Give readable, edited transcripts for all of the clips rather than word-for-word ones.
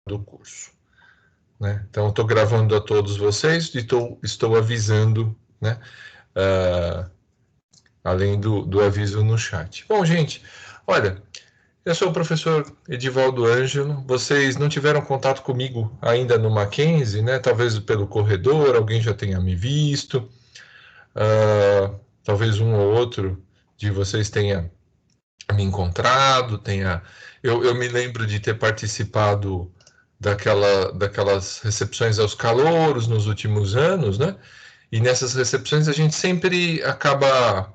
do curso, né? Então, estou gravando a todos vocês e estou avisando, né? Além do aviso no chat. Bom, gente, olha, eu sou o professor Edivaldo Ângelo. Vocês não tiveram contato comigo ainda no Mackenzie, né? Talvez pelo corredor, alguém já tenha me visto. Talvez um ou outro de vocês tenha me encontrado, eu me lembro de ter participado daquelas recepções aos calouros nos últimos anos, né? E nessas recepções a gente sempre acaba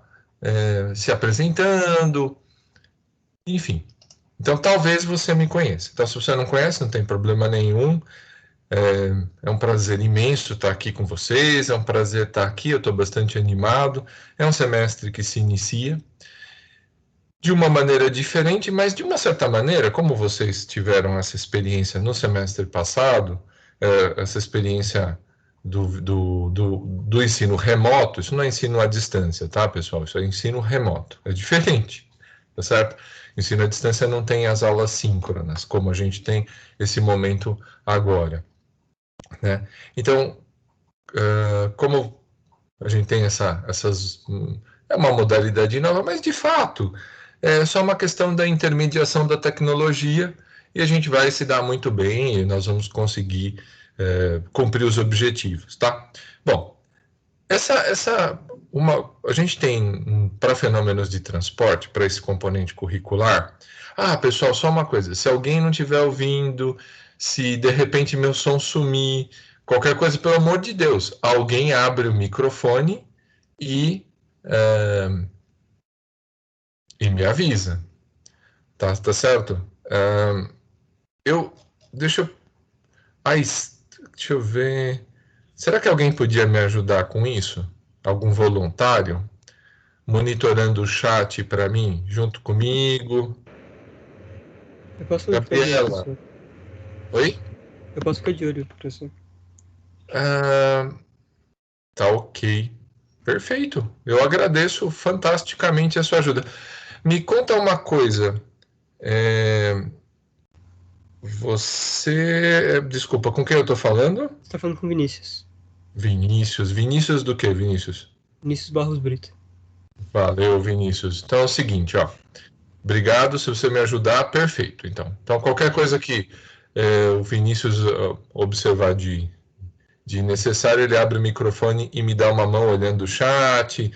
se apresentando, enfim. Então talvez você me conheça. Então se você não conhece, não tem problema nenhum. É um prazer imenso estar aqui com vocês, é um prazer estar aqui, eu estou bastante animado. É um semestre que se inicia de uma maneira diferente, mas de uma certa maneira, como vocês tiveram essa experiência no semestre passado, essa experiência do ensino remoto, isso não é ensino à distância, tá, pessoal? Isso é ensino remoto, é diferente, tá certo? Ensino à distância não tem as aulas síncronas, como a gente tem esse momento agora, né? Então, como a gente tem essas... É uma modalidade nova, mas de fato é só uma questão da intermediação da tecnologia e a gente vai se dar muito bem e nós vamos conseguir cumprir os objetivos, tá? Bom, a gente tem para fenômenos de transporte, para esse componente curricular. Pessoal, só uma coisa, se alguém não estiver ouvindo, se de repente meu som sumir, qualquer coisa, pelo amor de Deus, alguém abre o microfone e me avisa, tá certo? Deixa eu... deixa eu ver... Será que alguém podia me ajudar com isso? Algum voluntário? Monitorando o chat para mim, junto comigo? Eu posso ficar de olho, Gabriela. professor. Oi? Eu posso ficar de olho, professor. Tá ok. Perfeito. Eu agradeço fantasticamente a sua ajuda. Me conta uma coisa. Desculpa, com quem eu tô falando? Você está falando com o Vinícius. Vinícius. Vinícius do quê, Vinícius? Vinícius Barros Brito. Valeu, Vinícius. Então é o seguinte, ó. Obrigado, se você me ajudar, perfeito. Então qualquer coisa que o Vinícius observar de necessário, ele abre o microfone e me dá uma mão olhando o chat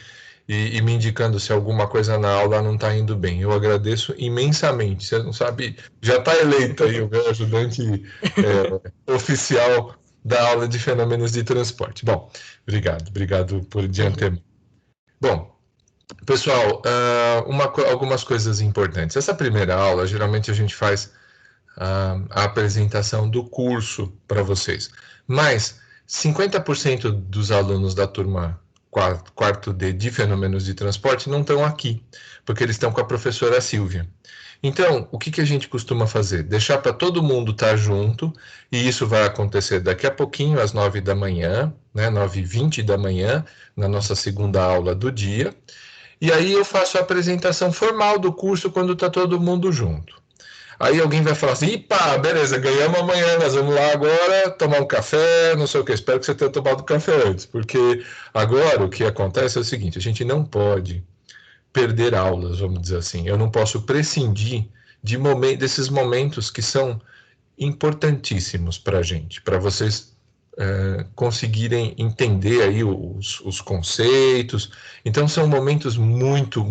e me indicando se alguma coisa na aula não está indo bem. Eu agradeço imensamente. Você não sabe, já está eleito aí o meu ajudante oficial da aula de fenômenos de transporte. Bom, obrigado por de antemão. Bom, pessoal, algumas coisas importantes. Essa primeira aula, geralmente a gente faz a apresentação do curso para vocês, mas 50% dos alunos da turma quarto D de fenômenos de transporte não estão aqui, porque eles estão com a professora Silvia. Então, o que a gente costuma fazer? Deixar para todo mundo estar junto, e isso vai acontecer daqui a pouquinho, às 9 da manhã, né, 9h20 da manhã, na nossa segunda aula do dia. E aí eu faço a apresentação formal do curso quando está todo mundo junto. Aí alguém vai falar assim, pá, beleza, ganhamos amanhã, nós vamos lá agora tomar um café, não sei o que, espero que você tenha tomado café antes, porque agora o que acontece é o seguinte, a gente não pode perder aulas, vamos dizer assim, eu não posso prescindir desses momentos que são importantíssimos para a gente, para vocês conseguirem entender aí os conceitos. Então são momentos muito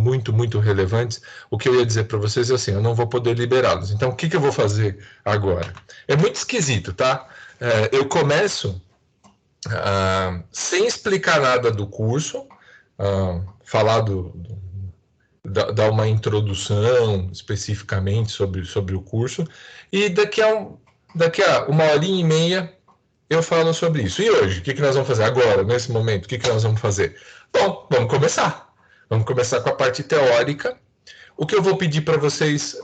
relevantes. O que eu ia dizer para vocês é assim, eu não vou poder liberá-los. Então o que eu vou fazer agora? É muito esquisito, tá? Eu começo sem explicar nada do curso, falar dar uma introdução especificamente sobre o curso, e daqui a 1h30 eu falo sobre isso. E hoje, o que nós vamos fazer agora, nesse momento? O que nós vamos fazer? Bom, vamos começar. Vamos começar com a parte teórica. O que eu vou pedir para vocês...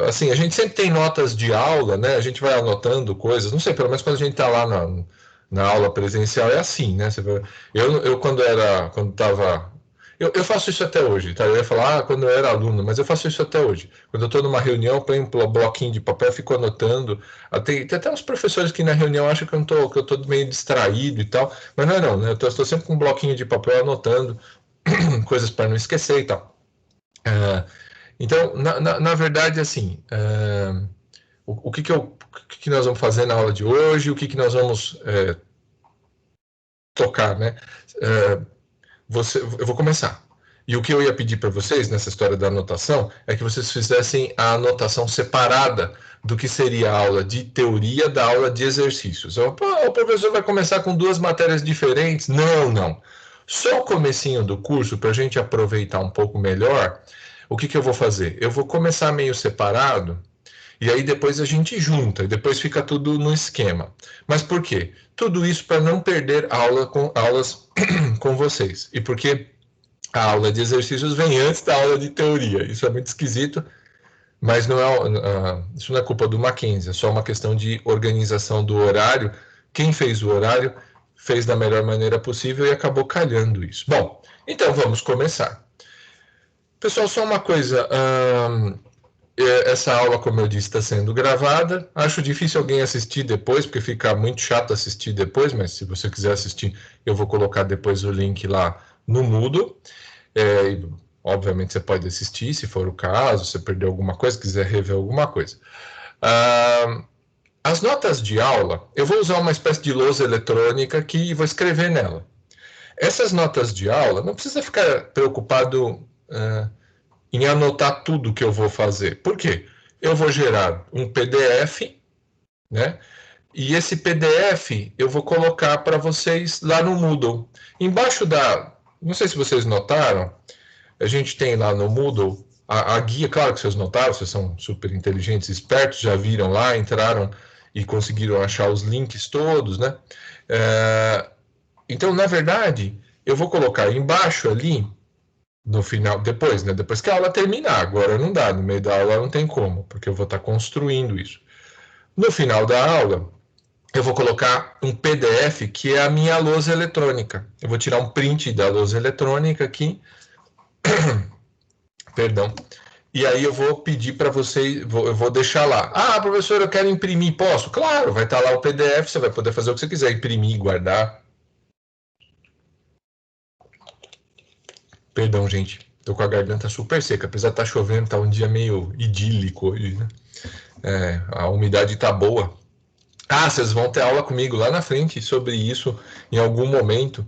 assim, a gente sempre tem notas de aula, né? A gente vai anotando coisas. Não sei, pelo menos quando a gente está lá na aula presencial é assim, né? Eu quando estava... Eu faço isso até hoje, tá? Eu ia falar, quando eu era aluno, mas eu faço isso até hoje. Quando eu estou numa reunião, eu ponho um bloquinho de papel, fico anotando. Tem até uns professores que na reunião acham que eu tô meio distraído e tal, mas não é não, né? Eu estou sempre com um bloquinho de papel anotando coisas para não esquecer e tal. Então, na verdade, assim, o que nós vamos fazer na aula de hoje, o que nós vamos tocar, né? Eu vou começar. E o que eu ia pedir para vocês nessa história da anotação é que vocês fizessem a anotação separada do que seria a aula de teoria da aula de exercícios. O professor vai começar com 2 matérias diferentes? Não, não. Só o comecinho do curso, para a gente aproveitar um pouco melhor, o que eu vou fazer? Eu vou começar meio separado, e aí depois a gente junta, e depois fica tudo no esquema. Mas por quê? Tudo isso para não perder aulas com vocês. E porque a aula de exercícios vem antes da aula de teoria. Isso é muito esquisito, mas não isso não é culpa do Mackenzie, é só uma questão de organização do horário. Quem fez o horário fez da melhor maneira possível e acabou calhando isso. Bom, então vamos começar. Pessoal, só uma coisa. Essa aula, como eu disse, está sendo gravada. Acho difícil alguém assistir depois, porque fica muito chato assistir depois, mas se você quiser assistir, eu vou colocar depois o link lá no Moodle. Obviamente você pode assistir, se for o caso, se perdeu alguma coisa, quiser rever alguma coisa. As notas de aula, eu vou usar uma espécie de lousa eletrônica que vou escrever nela. Essas notas de aula, não precisa ficar preocupado em anotar tudo que eu vou fazer. Por quê? Eu vou gerar um PDF, né? E esse PDF eu vou colocar para vocês lá no Moodle. Embaixo não sei se vocês notaram, a gente tem lá no Moodle a guia, claro que vocês notaram, vocês são super inteligentes, espertos, já viram lá, entraram e conseguiram achar os links todos, né? Então, na verdade, eu vou colocar embaixo ali, no final, depois, né? Depois que a aula terminar, agora não dá, no meio da aula não tem como, porque eu vou estar construindo isso. No final da aula, eu vou colocar um PDF que é a minha lousa eletrônica. Eu vou tirar um print da lousa eletrônica aqui, perdão, e aí eu vou pedir para vocês, eu vou deixar lá. Ah, professor, eu quero imprimir, posso? Claro, vai estar lá o PDF, você vai poder fazer o que você quiser, imprimir, guardar. Perdão, gente, tô com a garganta super seca, apesar de estar chovendo, tá um dia meio idílico hoje, né? A umidade tá boa. Vocês vão ter aula comigo lá na frente sobre isso em algum momento,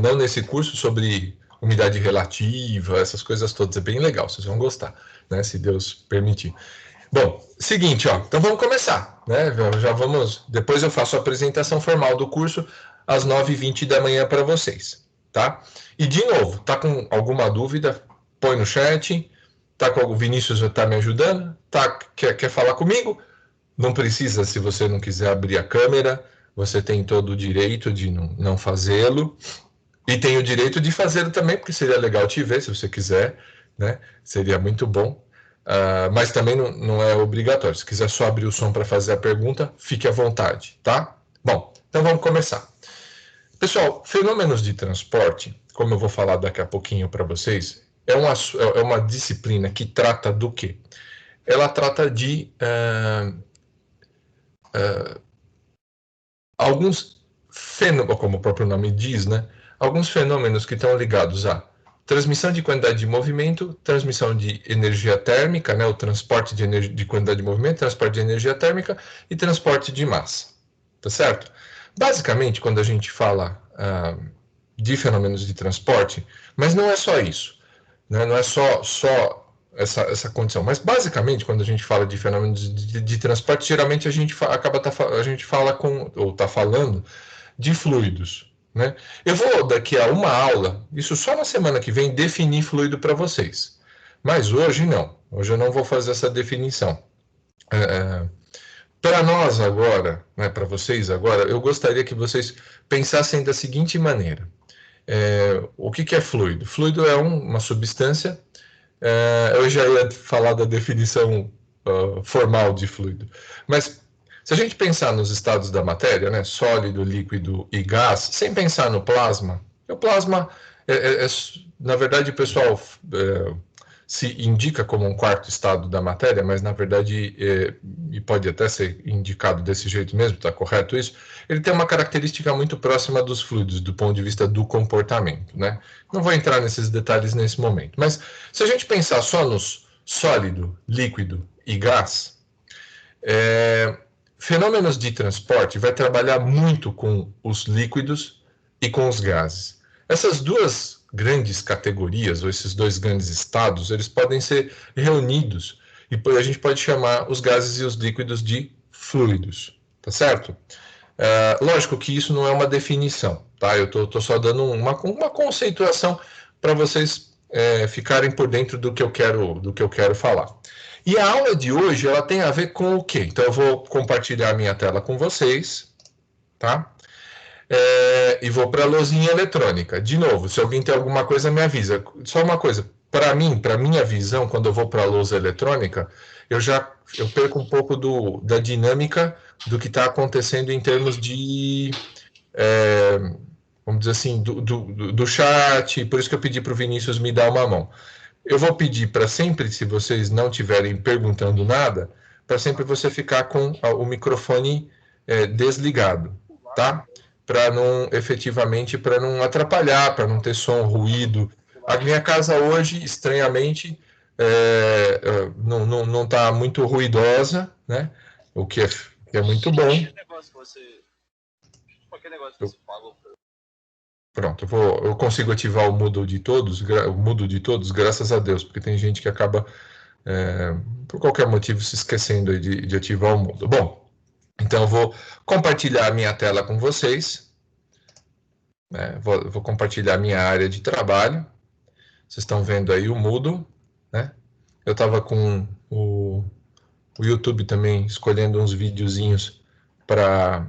não nesse curso, sobre umidade relativa, essas coisas todas, é bem legal, vocês vão gostar, né, se Deus permitir. Bom, seguinte, então vamos começar, né, depois eu faço a apresentação formal do curso às 9h20 da manhã para vocês, tá? E de novo, tá com alguma dúvida, põe no chat, o Vinícius já está me ajudando, quer falar comigo? Não precisa, se você não quiser abrir a câmera, você tem todo o direito de não fazê-lo, e tem o direito de fazê-lo também, porque seria legal te ver, se você quiser, né? Seria muito bom, mas também não é obrigatório. Se quiser só abrir o som para fazer a pergunta, fique à vontade, tá? Bom, então vamos começar. Pessoal, fenômenos de transporte, como eu vou falar daqui a pouquinho para vocês, é uma disciplina que trata do quê? Ela trata de alguns fenômenos, como o próprio nome diz, né? Alguns fenômenos que estão ligados à transmissão de quantidade de movimento, transmissão de energia térmica, né? O transporte de quantidade de movimento, transporte de energia térmica e transporte de massa, tá certo? Basicamente, quando a gente fala de fenômenos de transporte, mas não é só isso, né? Não é só essa condição. Mas, basicamente, quando a gente fala de fenômenos de transporte, geralmente a gente fala está falando de fluidos, né? Eu vou, daqui a uma aula, isso só na semana que vem, definir fluido para vocês. Mas hoje não. Hoje eu não vou fazer essa definição. Para nós agora, né, para vocês agora, eu gostaria que vocês pensassem da seguinte maneira. O que é fluido? Fluido é uma substância. Eu já ia falar da definição formal de fluido. Mas se a gente pensar nos estados da matéria, né, sólido, líquido e gás, sem pensar no plasma, o plasma na verdade, o pessoal se indica como um quarto estado da matéria, mas na verdade, e pode até ser indicado desse jeito mesmo, está correto isso, ele tem uma característica muito próxima dos fluidos, do ponto de vista do comportamento, né? Não vou entrar nesses detalhes nesse momento, mas se a gente pensar só nos sólido, líquido e gás, fenômenos de transporte vai trabalhar muito com os líquidos e com os gases. Essas duas grandes categorias, ou esses dois grandes estados, eles podem ser reunidos e a gente pode chamar os gases e os líquidos de fluidos, tá certo? Lógico que isso não é uma definição, tá? Eu tô só dando uma conceituação para vocês ficarem por dentro do que eu quero falar. E a aula de hoje, ela tem a ver com o quê? Então, eu vou compartilhar a minha tela com vocês, tá? E vou para a lousinha eletrônica. De novo, se alguém tem alguma coisa, me avisa. Só uma coisa, para minha visão, quando eu vou para a lousa eletrônica, eu perco um pouco da dinâmica do que está acontecendo em termos de, vamos dizer assim, do chat, por isso que eu pedi para o Vinícius me dar uma mão. Eu vou pedir para sempre, se vocês não estiverem perguntando nada, para sempre você ficar com o microfone desligado, tá? Para não, efetivamente, para não atrapalhar, para não ter som, ruído. A minha casa hoje, estranhamente, não está muito ruidosa, né? O que é muito bom. Pronto, eu consigo ativar o mudo de todos, graças a Deus, porque tem gente que acaba, por qualquer motivo, se esquecendo de ativar o mudo. Bom, então eu vou compartilhar a minha tela com vocês, né? Vou compartilhar a minha área de trabalho. Vocês estão vendo aí o Moodle, né? Eu estava com o YouTube também escolhendo uns videozinhos para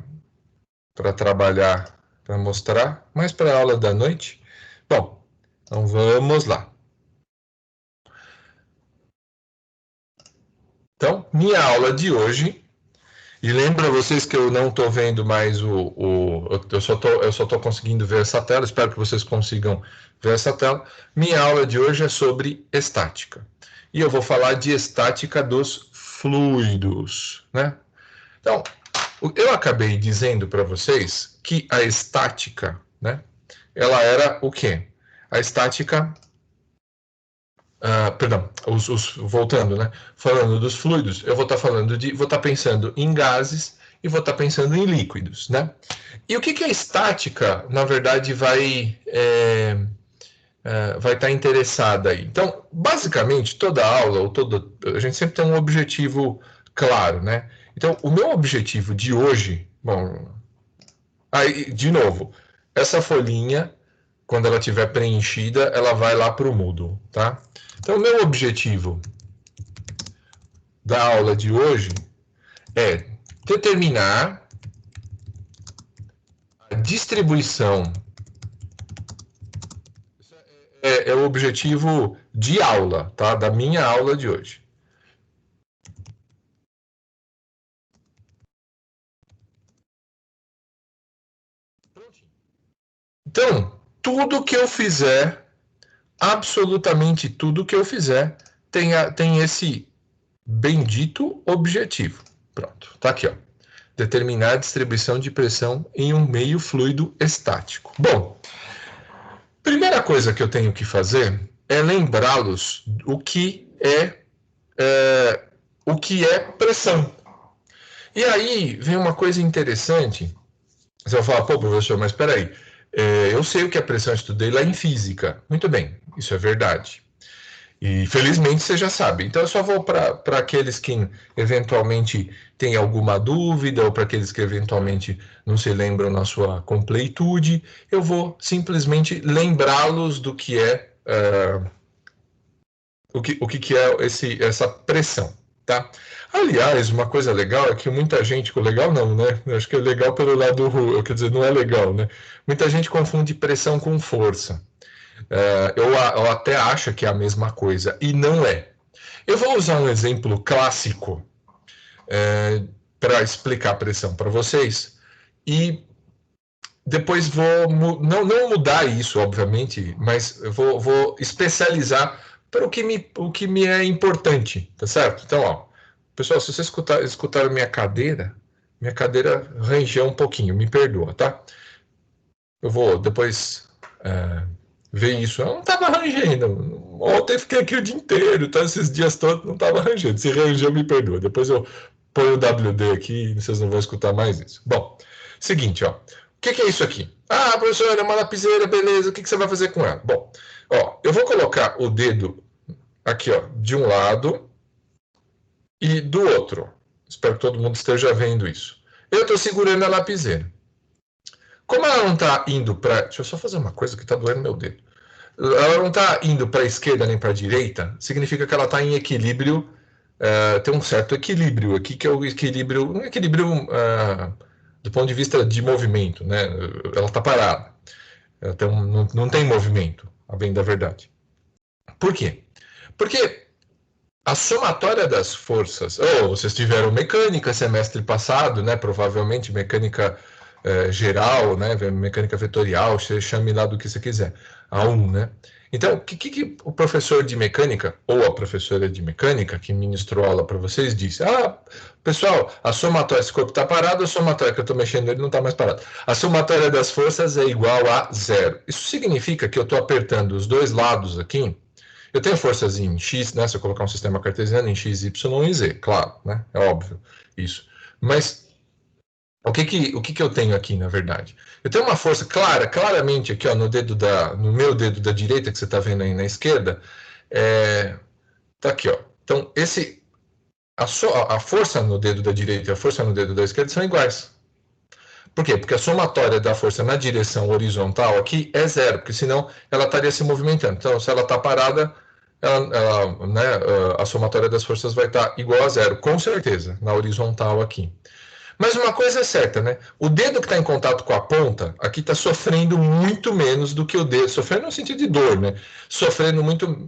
trabalhar, para mostrar, mas para a aula da noite. Bom, então vamos lá. Então, minha aula de hoje, e lembra vocês que eu não estou vendo mais eu só tô conseguindo ver essa tela, espero que vocês consigam ver essa tela. Minha aula de hoje é sobre estática. E eu vou falar de estática dos fluidos, né? Então, eu acabei dizendo para vocês que a estática, né? Ela era o quê? A estática... perdão, voltando, né? Falando dos fluidos, eu vou estar pensando em gases e vou estar pensando em líquidos, né? E o que a estática, na verdade, vai estar interessada aí? Então, basicamente, toda aula, a gente sempre tem um objetivo claro, né? Então, o meu objetivo de hoje, bom, aí, de novo, essa folhinha, quando ela estiver preenchida, ela vai lá para o Moodle, tá? Então, o meu objetivo da aula de hoje é determinar a distribuição. É o objetivo de aula, tá? Da minha aula de hoje. Então, tudo que eu fizer, absolutamente tudo que eu fizer, tem esse bendito objetivo. Pronto, tá aqui, ó. Determinar a distribuição de pressão em um meio fluido estático. Bom, primeira coisa que eu tenho que fazer é lembrá-los o que é pressão. E aí vem uma coisa interessante. Você vai falar, pô, professor, mas espera aí. Eu sei o que é pressão, estudei lá em física. Muito bem, isso é verdade. E felizmente você já sabe. Então eu só vou para aqueles que eventualmente têm alguma dúvida ou para aqueles que eventualmente não se lembram na sua completude, eu vou simplesmente lembrá-los do que é o que é essa pressão, tá? Aliás, uma coisa legal é que muita gente, legal não, né? Eu acho que é legal pelo lado, quer dizer, não é legal, né? Muita gente confunde pressão com força. Eu até acho que é a mesma coisa, e não é. Eu vou usar um exemplo clássico para explicar a pressão para vocês, e depois vou não mudar isso, obviamente, mas eu vou especializar para o que me é importante, tá certo? Então, ó, pessoal, se vocês escutaram minha cadeira rangeu um pouquinho, me perdoa, tá? Eu vou depois ver isso. Eu não estava rangendo. Ontem fiquei aqui o dia inteiro, tá? Esses dias todos não estava rangendo. Se rangeu, me perdoa. Depois eu ponho o WD aqui e vocês não vão escutar mais isso. Bom, seguinte, ó. O que é isso aqui? Ah, professor, é uma lapiseira, beleza. O que você vai fazer com ela? Bom, ó, eu vou colocar o dedo aqui, ó, de um lado e do outro. Espero que todo mundo esteja vendo isso. Eu estou segurando a lapiseira. Como ela não está indo para... Deixa eu só fazer uma coisa que está doendo meu dedo. Ela não está indo para a esquerda nem para a direita, significa que ela está em equilíbrio, tem um certo equilíbrio aqui, que é o equilíbrio, um equilíbrio do ponto de vista de movimento, né? Ela está parada, ela não tem movimento, a bem da verdade. Por quê? Porque a somatória das forças, vocês tiveram mecânica semestre passado, né? Provavelmente mecânica geral, né? Mecânica vetorial, você chame lá do que você quiser, A1, né? Então, o que o professor de mecânica, ou a professora de mecânica, que ministrou aula para vocês, disse? Ah, pessoal, a somatória, esse corpo está parado, a somatória que eu estou mexendo nele não está mais parado. A somatória das forças é igual a zero. Isso significa que eu estou apertando os dois lados aqui. Eu tenho forças em X, né? Se eu colocar um sistema cartesiano em X, Y e Z, claro, né? É óbvio isso. Mas o que eu tenho aqui, na verdade? Eu tenho uma força claramente aqui, ó, no meu dedo da direita, que você está vendo aí na esquerda, tá aqui, ó. Então, a força no dedo da direita e a força no dedo da esquerda são iguais. Por quê? Porque a somatória da força na direção horizontal aqui é zero, porque senão ela estaria se movimentando. Então, se ela está parada, a somatória das forças vai estar igual a zero, com certeza, na horizontal aqui. Mas uma coisa é certa, né? O dedo que está em contato com a ponta, aqui está sofrendo muito menos do que o dedo, sofrendo no sentido de dor, né? Sofrendo muito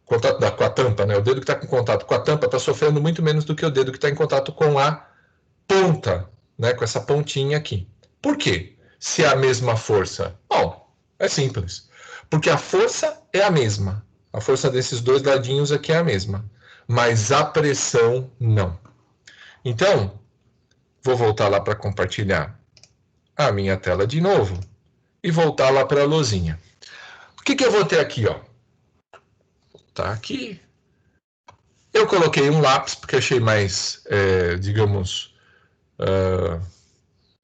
contato com a tampa, né? O dedo que está em contato com a tampa está sofrendo muito menos do que o dedo que está em contato com a ponta, né? Com essa pontinha aqui. Por quê? Se é a mesma força? Bom, é simples. Porque a força é a mesma. A força desses dois ladinhos aqui é a mesma. Mas a pressão não. Então, vou voltar lá para compartilhar a minha tela de novo e voltar lá para a luzinha. O que eu vou ter aqui, ó? Tá aqui. Eu coloquei um lápis porque achei mais, digamos,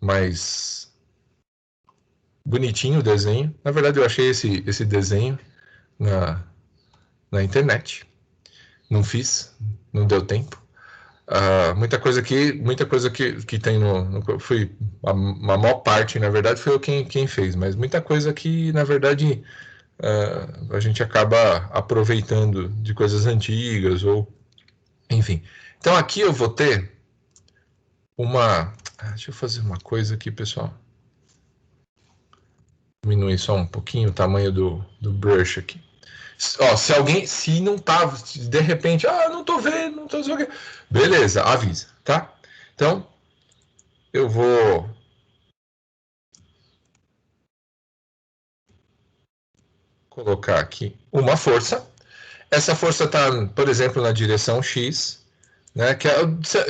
mais bonitinho o desenho. Na verdade, eu achei esse desenho na internet. Não fiz, não deu tempo. Muita coisa que tem foi a maior parte, na verdade, foi eu quem fez, mas muita coisa que, na verdade, a gente acaba aproveitando de coisas antigas, ou enfim. Então aqui eu vou ter deixa eu fazer uma coisa aqui, pessoal. Diminuir só um pouquinho o tamanho do brush aqui. Ó, se não tá, de repente, não tô vendo, não tô vendo. Beleza, avisa, tá? Então, eu vou colocar aqui uma força. Essa força está, por exemplo, na direção X, né?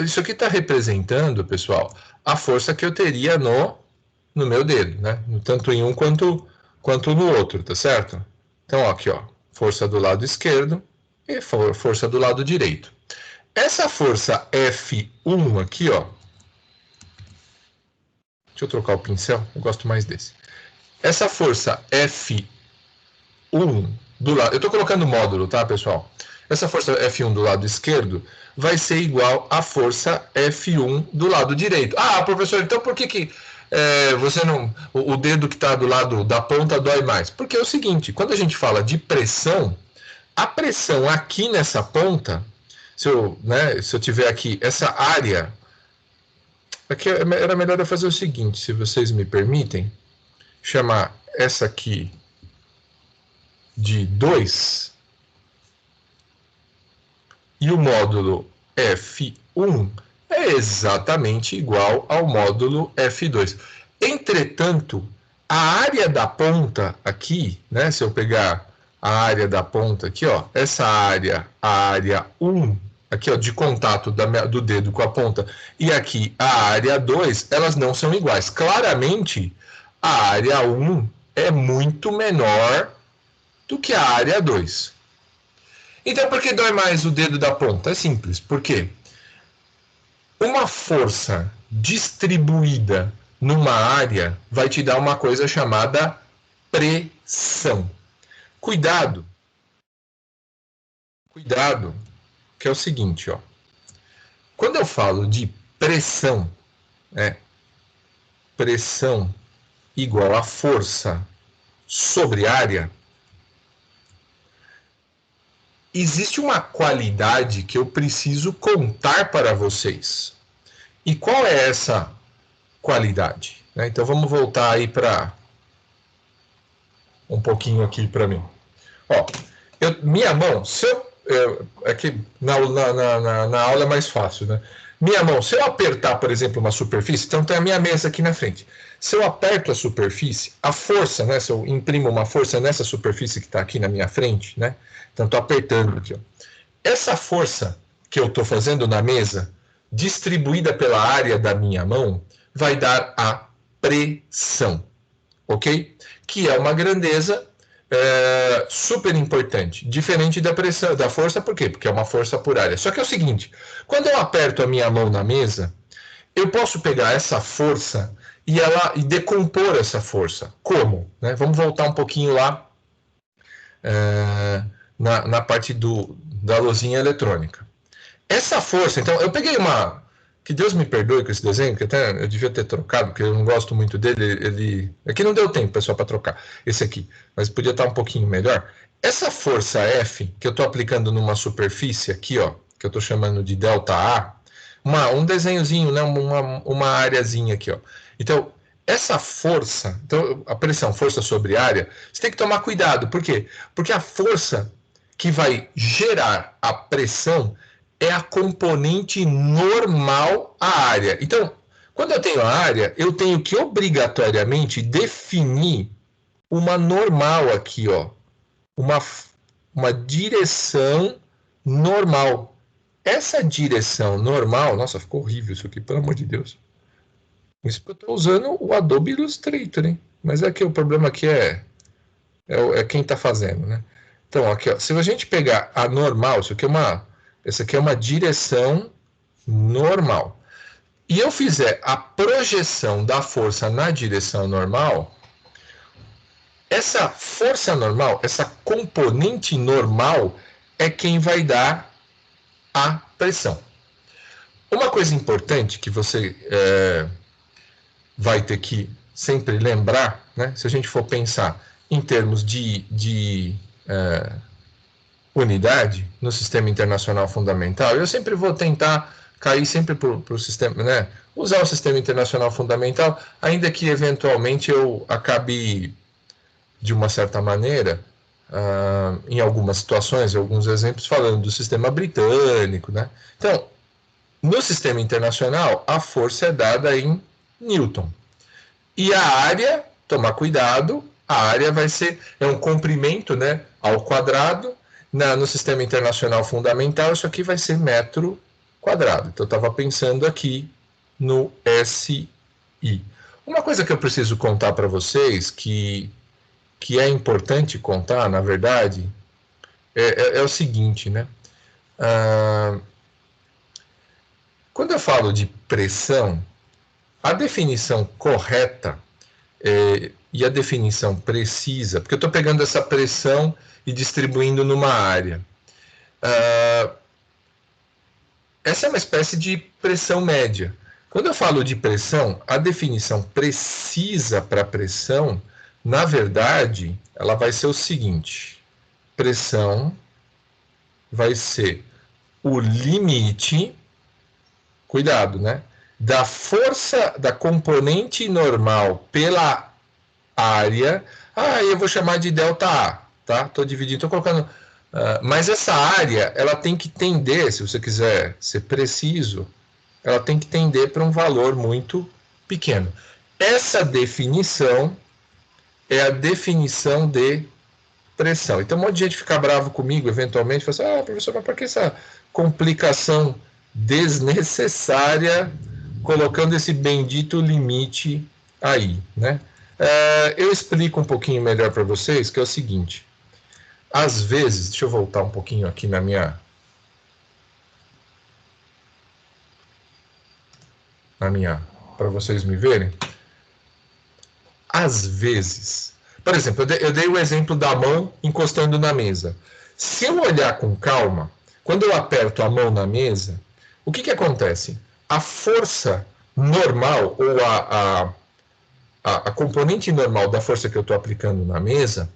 Isso aqui está representando, pessoal, a força que eu teria no meu dedo, né? Tanto em um quanto no outro, tá certo? Então, aqui, ó, força do lado esquerdo e força do lado direito. Essa força F1 aqui, ó. Deixa eu trocar o pincel, eu gosto mais desse. Essa força F1 do lado... Eu estou colocando módulo, tá, pessoal? Essa força F1 do lado esquerdo vai ser igual à força F1 do lado direito. Ah, professor, então por que você não... O dedo que está do lado da ponta dói mais? Porque é o seguinte, quando a gente fala de pressão, a pressão aqui nessa ponta, se eu tiver aqui essa área... Aqui era melhor eu fazer o seguinte, se vocês me permitem, chamar essa aqui de 2 e o módulo F1 é exatamente igual ao módulo F2. Entretanto, a área da ponta aqui, né, se eu pegar a área da ponta aqui, ó, essa área, a área 1, aqui, ó, de contato do dedo com a ponta, e aqui a área 2, elas não são iguais. Claramente, a área 1 é muito menor do que a área 2. Então, por que dói mais o dedo da ponta? É simples. Por quê? Uma força distribuída numa área vai te dar uma coisa chamada pressão. Cuidado, que é o seguinte, ó. Quando eu falo de pressão, pressão igual a força sobre área, existe uma qualidade que eu preciso contar para vocês. E qual é essa qualidade? Então vamos voltar aí para um pouquinho aqui para mim. Ó, minha mão, se aqui na aula é mais fácil, né? Minha mão, se eu apertar, por exemplo, uma superfície, então tem a minha mesa aqui na frente. Se eu aperto a superfície, a força, né? Se eu imprimo uma força nessa superfície que está aqui na minha frente, né? Então estou apertando aqui, ó. Essa força que eu estou fazendo na mesa, distribuída pela área da minha mão, vai dar a pressão, ok? Que é uma grandeza super importante, diferente da pressão, da força, por quê? Porque é uma força por área. Só que é o seguinte, quando eu aperto a minha mão na mesa, eu posso pegar essa força e decompor essa força. Como? Né? Vamos voltar um pouquinho lá na parte da luzinha eletrônica. Essa força, então, eu peguei uma... Que Deus me perdoe com esse desenho, que até eu devia ter trocado, porque eu não gosto muito dele. Aqui não deu tempo, pessoal, para trocar esse aqui, mas podia estar um pouquinho melhor. Essa força F que eu estou aplicando numa superfície aqui, ó, que eu estou chamando de ΔA, um desenhozinho, né, uma areazinha aqui, ó. Então, essa força, então, a pressão, força sobre área, você tem que tomar cuidado. Por quê? Porque a força que vai gerar a pressão é a componente normal à área. Então, quando eu tenho a área, eu tenho que obrigatoriamente definir uma normal aqui, ó. Uma direção normal. Essa direção normal... Nossa, ficou horrível isso aqui, pelo amor de Deus. Isso que eu estou usando o Adobe Illustrator, hein? Mas é que o problema aqui é quem está fazendo, né? Então, aqui, ó, se a gente pegar a normal, essa aqui é uma direção normal. E eu fizer a projeção da força na direção normal, essa força normal, essa componente normal, é quem vai dar a pressão. Uma coisa importante que você vai ter que sempre lembrar, né, se a gente for pensar em termos de unidade no Sistema Internacional Fundamental, eu sempre vou tentar cair sempre para o sistema, né? Usar o Sistema Internacional Fundamental, ainda que eventualmente eu acabe, de uma certa maneira, em algumas situações, alguns exemplos, falando do sistema britânico, né? Então, no Sistema Internacional, a força é dada em Newton. E a área, tomar cuidado, a área vai ser um comprimento, né, ao quadrado. No Sistema Internacional Fundamental, isso aqui vai ser metro quadrado. Então, eu estava pensando aqui no SI. Uma coisa que eu preciso contar para vocês, que é importante contar, na verdade, é o seguinte, né? Quando eu falo de pressão, a definição correta e a definição precisa, porque eu estou pegando essa pressão e distribuindo numa área. Essa é uma espécie de pressão média. Quando eu falo de pressão, a definição precisa para pressão, na verdade, ela vai ser o seguinte: pressão vai ser o limite, cuidado, né, da força da componente normal pela área. Eu vou chamar de ΔA, tá? Estou dividindo, estou colocando... mas essa área, ela tem que tender, se você quiser ser preciso, ela tem que tender para um valor muito pequeno. essa definição é a definição de pressão. Então, um monte de gente fica bravo comigo, eventualmente, fala assim, professor, mas por que essa complicação desnecessária colocando esse bendito limite aí, né? Eu explico um pouquinho melhor para vocês, que é o seguinte. Às vezes, deixa eu voltar um pouquinho aqui na minha para vocês me verem. Às vezes, por exemplo, eu dei o exemplo da mão encostando na mesa. Se eu olhar com calma, quando eu aperto a mão na mesa, o que acontece? A força normal, ou a componente normal da força que eu estou aplicando na mesa,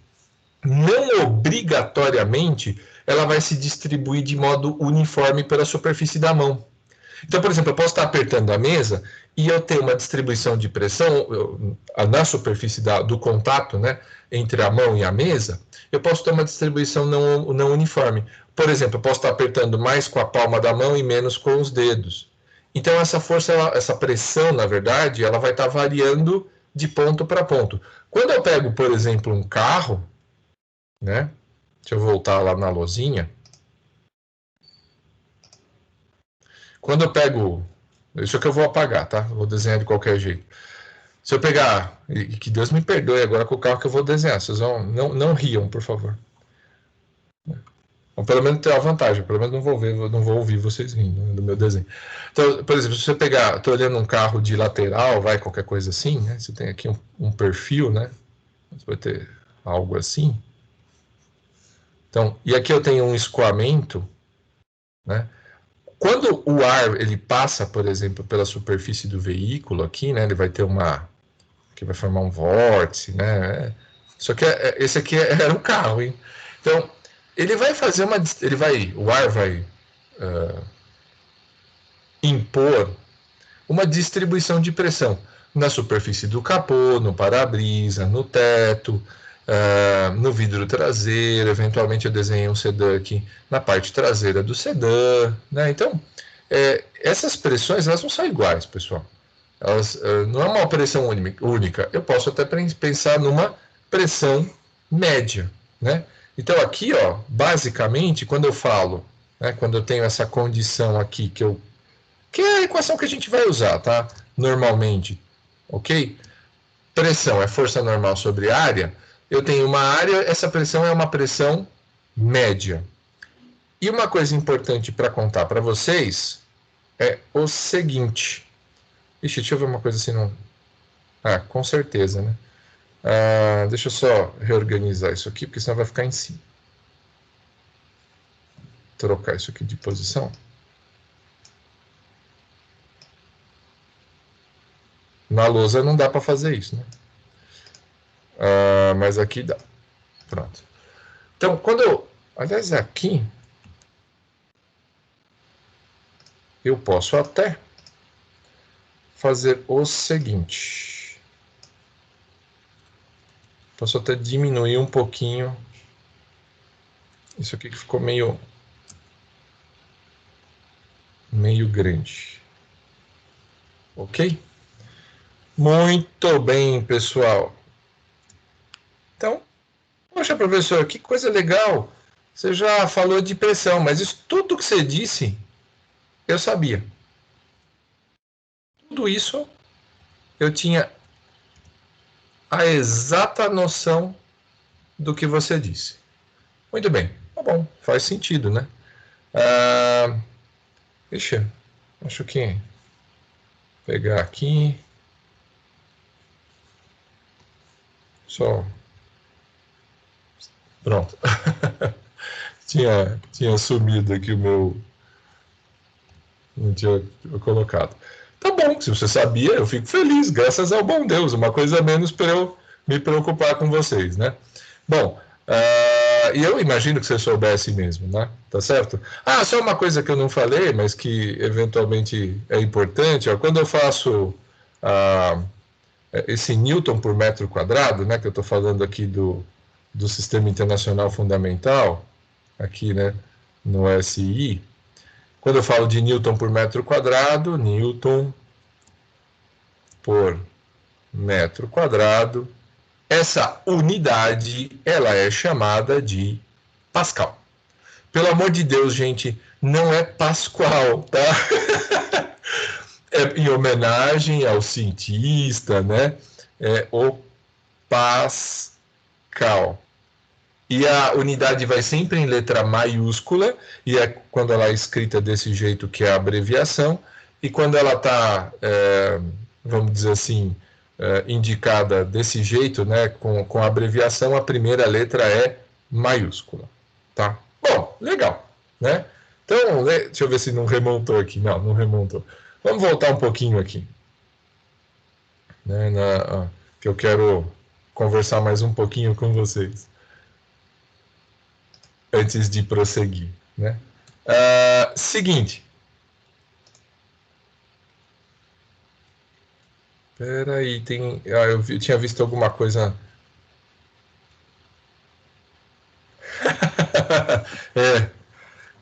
não obrigatoriamente ela vai se distribuir de modo uniforme pela superfície da mão. Então, por exemplo, eu posso estar apertando a mesa e eu ter uma distribuição de pressão na superfície do contato, né, entre a mão e a mesa, eu posso ter uma distribuição não uniforme. Por exemplo, eu posso estar apertando mais com a palma da mão e menos com os dedos. Então, essa força, essa pressão, na verdade, ela vai estar variando de ponto para ponto. Quando eu pego, por exemplo, um carro, né? Deixa eu voltar lá na lousinha. Quando eu pego... Isso aqui eu vou apagar, tá? Vou desenhar de qualquer jeito. Se eu pegar... E que Deus me perdoe agora com o carro que eu vou desenhar. Vocês vão... Não riam, por favor. Ou pelo menos tem uma vantagem. Pelo menos não vou ouvir vocês rindo, né, do meu desenho. Então, por exemplo, se você pegar... Estou olhando um carro de lateral, qualquer coisa assim, né? Você tem aqui um perfil, né? Você vai ter algo assim. Então, e aqui eu tenho um escoamento, né? Quando o ar ele passa, por exemplo, pela superfície do veículo aqui, né? Ele vai ter que vai formar um vórtice, né? Só que esse aqui era um carro, hein? Então, ele vai fazer o ar vai impor uma distribuição de pressão na superfície do capô, no para-brisa, no teto, no vidro traseiro. Eventualmente eu desenhei um sedã aqui na parte traseira do sedã, né? Então, essas pressões elas não são iguais, pessoal. Elas não é uma pressão única. Eu posso até pensar numa pressão média, né? Então aqui, ó, basicamente, quando eu falo, né, quando eu tenho essa condição aqui que é a equação que a gente vai usar, tá? Normalmente, ok? Pressão é força normal sobre área. Eu tenho uma área, essa pressão é uma pressão média. E uma coisa importante para contar para vocês é o seguinte. Ixi, deixa eu ver uma coisa assim. Não... com certeza, né? Deixa eu só reorganizar isso aqui, porque senão vai ficar em cima. Trocar isso aqui de posição. Na lousa não dá para fazer isso, né? Mas aqui dá. Pronto. Então, quando eu... Aliás, aqui... Eu posso até fazer o seguinte. Posso até diminuir um pouquinho. Isso aqui que ficou meio grande. Ok? Muito bem, pessoal. Então, poxa, professor, que coisa legal. Você já falou de pressão, mas isso tudo que você disse, eu sabia. Tudo isso eu tinha a exata noção do que você disse. Muito bem, tá bom, faz sentido, né? Deixa, acho que pegar aqui. Só. Pronto. tinha sumido aqui o meu. Não tinha colocado. Tá bom, se você sabia, eu fico feliz, graças ao bom Deus. Uma coisa a menos para eu me preocupar com vocês, né? Bom, e eu imagino que você soubesse mesmo, né? Tá certo? Só uma coisa que eu não falei, mas que eventualmente é importante, ó, quando eu faço esse Newton por metro quadrado, né, que eu estou falando aqui do Sistema Internacional Fundamental, aqui, né, no SI, quando eu falo de Newton por metro quadrado, Newton por metro quadrado. Essa unidade, ela é chamada de Pascal. Pelo amor de Deus, gente, não é Pascoal, tá? É em homenagem ao cientista, né? É o Pascal. E a unidade vai sempre em letra maiúscula, e é quando ela é escrita desse jeito que é a abreviação, e quando ela está, vamos dizer assim, indicada desse jeito, né, com a abreviação, a primeira letra é maiúscula, tá? Bom, legal, né? Então, deixa eu ver se não remontou aqui. Não, não remontou. Vamos voltar um pouquinho aqui, né, que eu quero conversar mais um pouquinho com vocês antes de prosseguir, né? Seguinte. Espera aí, tem... eu tinha visto alguma coisa...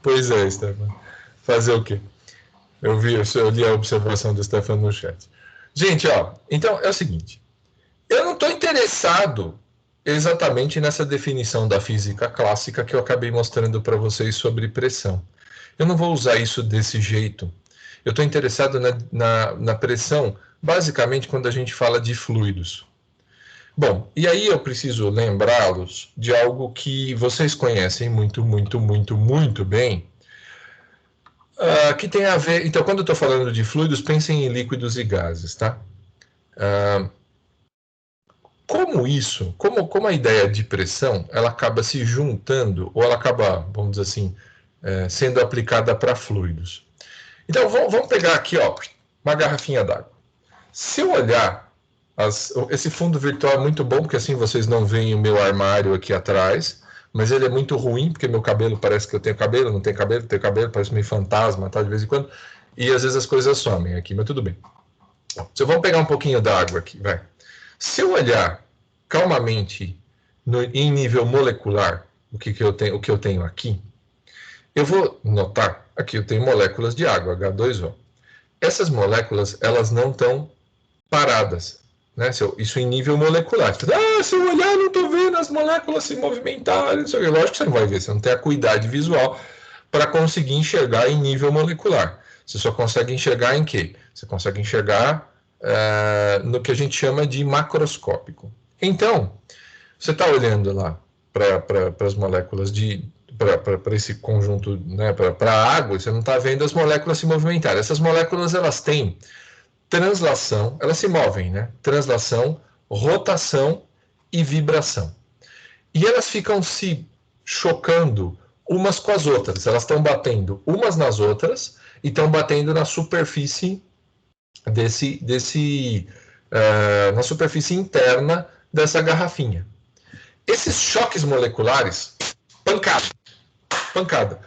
pois é, Stefano. Fazer o quê? Eu li a observação do Stefano no chat. Gente, ó, então é o seguinte. Eu não estou interessado exatamente nessa definição da física clássica que eu acabei mostrando para vocês sobre pressão. Eu não vou usar isso desse jeito. Eu estou interessado na pressão, basicamente, quando a gente fala de fluidos. Bom, e aí eu preciso lembrá-los de algo que vocês conhecem muito, muito, muito, muito bem, que tem a ver... Então, quando eu estou falando de fluidos, pensem em líquidos e gases, tá? Como a ideia de pressão, ela acaba se juntando, ou ela acaba, vamos dizer assim, sendo aplicada para fluidos. Então, vamos pegar aqui, ó, uma garrafinha d'água. Se eu olhar, esse fundo virtual é muito bom, porque assim vocês não veem o meu armário aqui atrás, mas ele é muito ruim, porque meu cabelo parece que eu tenho cabelo, não tenho cabelo, parece meio fantasma, tá, de vez em quando, e às vezes as coisas somem aqui, mas tudo bem. Então, vamos pegar um pouquinho d'água aqui, vai. Se eu olhar calmamente em nível molecular o que eu tenho aqui, eu vou notar, aqui eu tenho moléculas de água, H2O. Essas moléculas, elas não estão paradas, né? Isso em nível molecular. Se eu olhar, não estou vendo as moléculas se movimentarem. Lógico que você não vai ver, você não tem a acuidade visual para conseguir enxergar em nível molecular. Você só consegue enxergar em quê? Você consegue enxergar no que a gente chama de macroscópico. Então, você está olhando lá para as moléculas para esse conjunto, né, para a água, você não está vendo as moléculas se movimentarem. Essas moléculas, elas têm translação, elas se movem, né? Translação, rotação e vibração. E elas ficam se chocando umas com as outras. Elas estão batendo umas nas outras e estão batendo na superfície na superfície interna dessa garrafinha. Esses choques moleculares, pancada,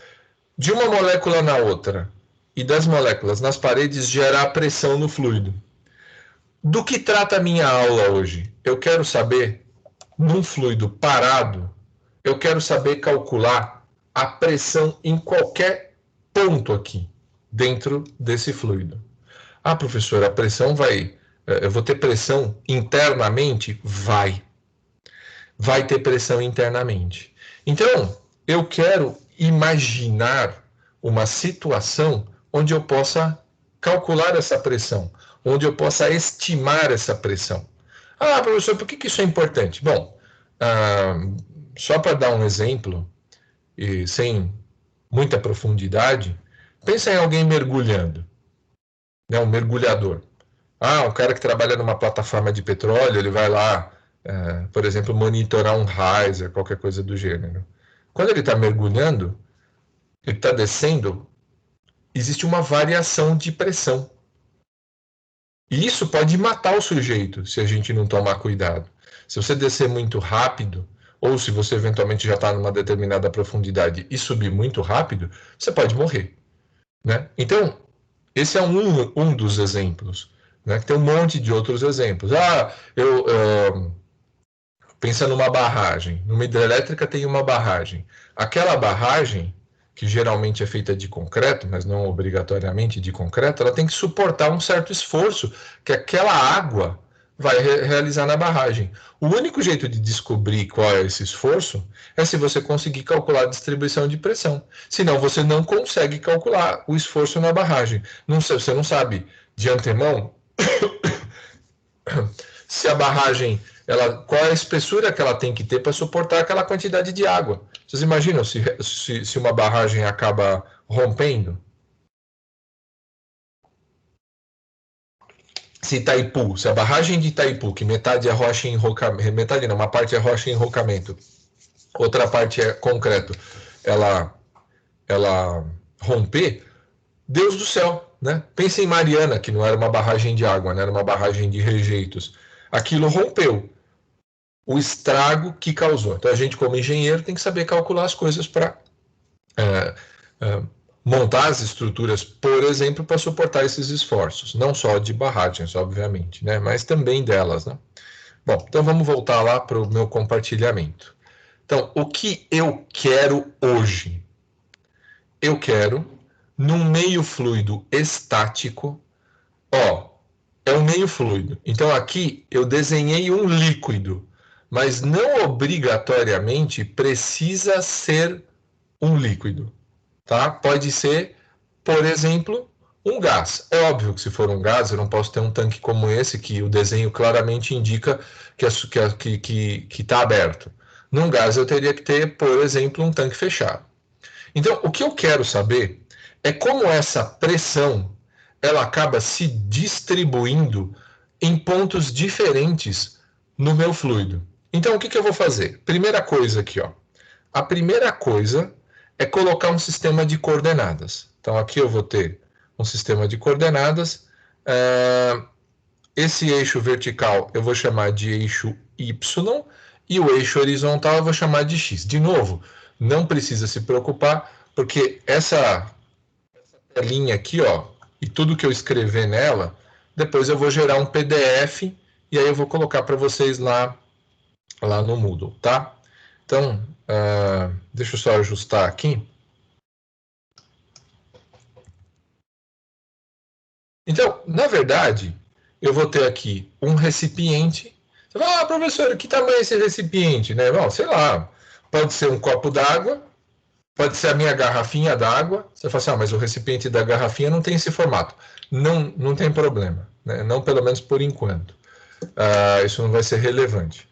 de uma molécula na outra e das moléculas nas paredes gera pressão no fluido. Do que trata a minha aula hoje? Eu quero saber, num fluido parado, eu quero saber calcular a pressão em qualquer ponto aqui, dentro desse fluido. Ah, professor, a pressão eu vou ter pressão internamente? Vai ter pressão internamente. Então, eu quero imaginar uma situação onde eu possa calcular essa pressão, onde eu possa estimar essa pressão. Ah, professor, por que isso é importante? Bom, só para dar um exemplo, e sem muita profundidade, pensa em alguém mergulhando, né, um mergulhador. Um cara que trabalha numa plataforma de petróleo, ele vai lá, por exemplo, monitorar um riser, qualquer coisa do gênero. Quando ele está mergulhando, ele está descendo, existe uma variação de pressão. E isso pode matar o sujeito, se a gente não tomar cuidado. Se você descer muito rápido, ou se você eventualmente já está numa determinada profundidade e subir muito rápido, você pode morrer, né? Então, esse é um dos exemplos, né? Tem um monte de outros exemplos. Pensa numa barragem. Numa hidrelétrica tem uma barragem. Aquela barragem, que geralmente é feita de concreto, mas não obrigatoriamente de concreto, ela tem que suportar um certo esforço que aquela água vai realizar na barragem. O único jeito de descobrir qual é esse esforço é se você conseguir calcular a distribuição de pressão. Senão, você não consegue calcular o esforço na barragem. Você não sabe de antemão se a barragem, qual é a espessura que ela tem que ter para suportar aquela quantidade de água. Vocês imaginam se uma barragem acaba rompendo? Se a barragem de Itaipu, que metade é rocha em enrocamento, metade não, uma parte é rocha em enrocamento, outra parte é concreto, ela romper, Deus do céu, né? Pensa em Mariana, que não era uma barragem de água, né? Era uma barragem de rejeitos. Aquilo rompeu. O estrago que causou. Então a gente, como engenheiro, tem que saber calcular as coisas para montar as estruturas, por exemplo, para suportar esses esforços, não só de barragens, obviamente, né, mas também delas, né? Bom, então vamos voltar lá para o meu compartilhamento. Então, o que eu quero hoje? Eu quero, num meio fluido estático, é um meio fluido. Então aqui eu desenhei um líquido, mas não obrigatoriamente precisa ser um líquido. Tá? Pode ser, por exemplo, um gás. É óbvio que se for um gás, eu não posso ter um tanque como esse, que o desenho claramente indica que está aberto. Num gás, eu teria que ter, por exemplo, um tanque fechado. Então, o que eu quero saber é como essa pressão ela acaba se distribuindo em pontos diferentes no meu fluido. Então, o que eu vou fazer? Primeira coisa aqui, ó. A primeira coisa é colocar um sistema de coordenadas. Então, aqui eu vou ter um sistema de coordenadas. Esse eixo vertical eu vou chamar de eixo Y e o eixo horizontal eu vou chamar de X. De novo, não precisa se preocupar, porque essa telinha aqui, ó, e tudo que eu escrever nela, depois eu vou gerar um PDF e aí eu vou colocar para vocês lá no Moodle, tá? Então, deixa eu só ajustar aqui. Então, na verdade, eu vou ter aqui um recipiente. Você fala, professor, que tamanho é esse recipiente? Né? Bom, sei lá, pode ser um copo d'água, pode ser a minha garrafinha d'água. Você fala assim, mas o recipiente da garrafinha não tem esse formato. Não tem problema, né? Não pelo menos por enquanto. Isso não vai ser relevante.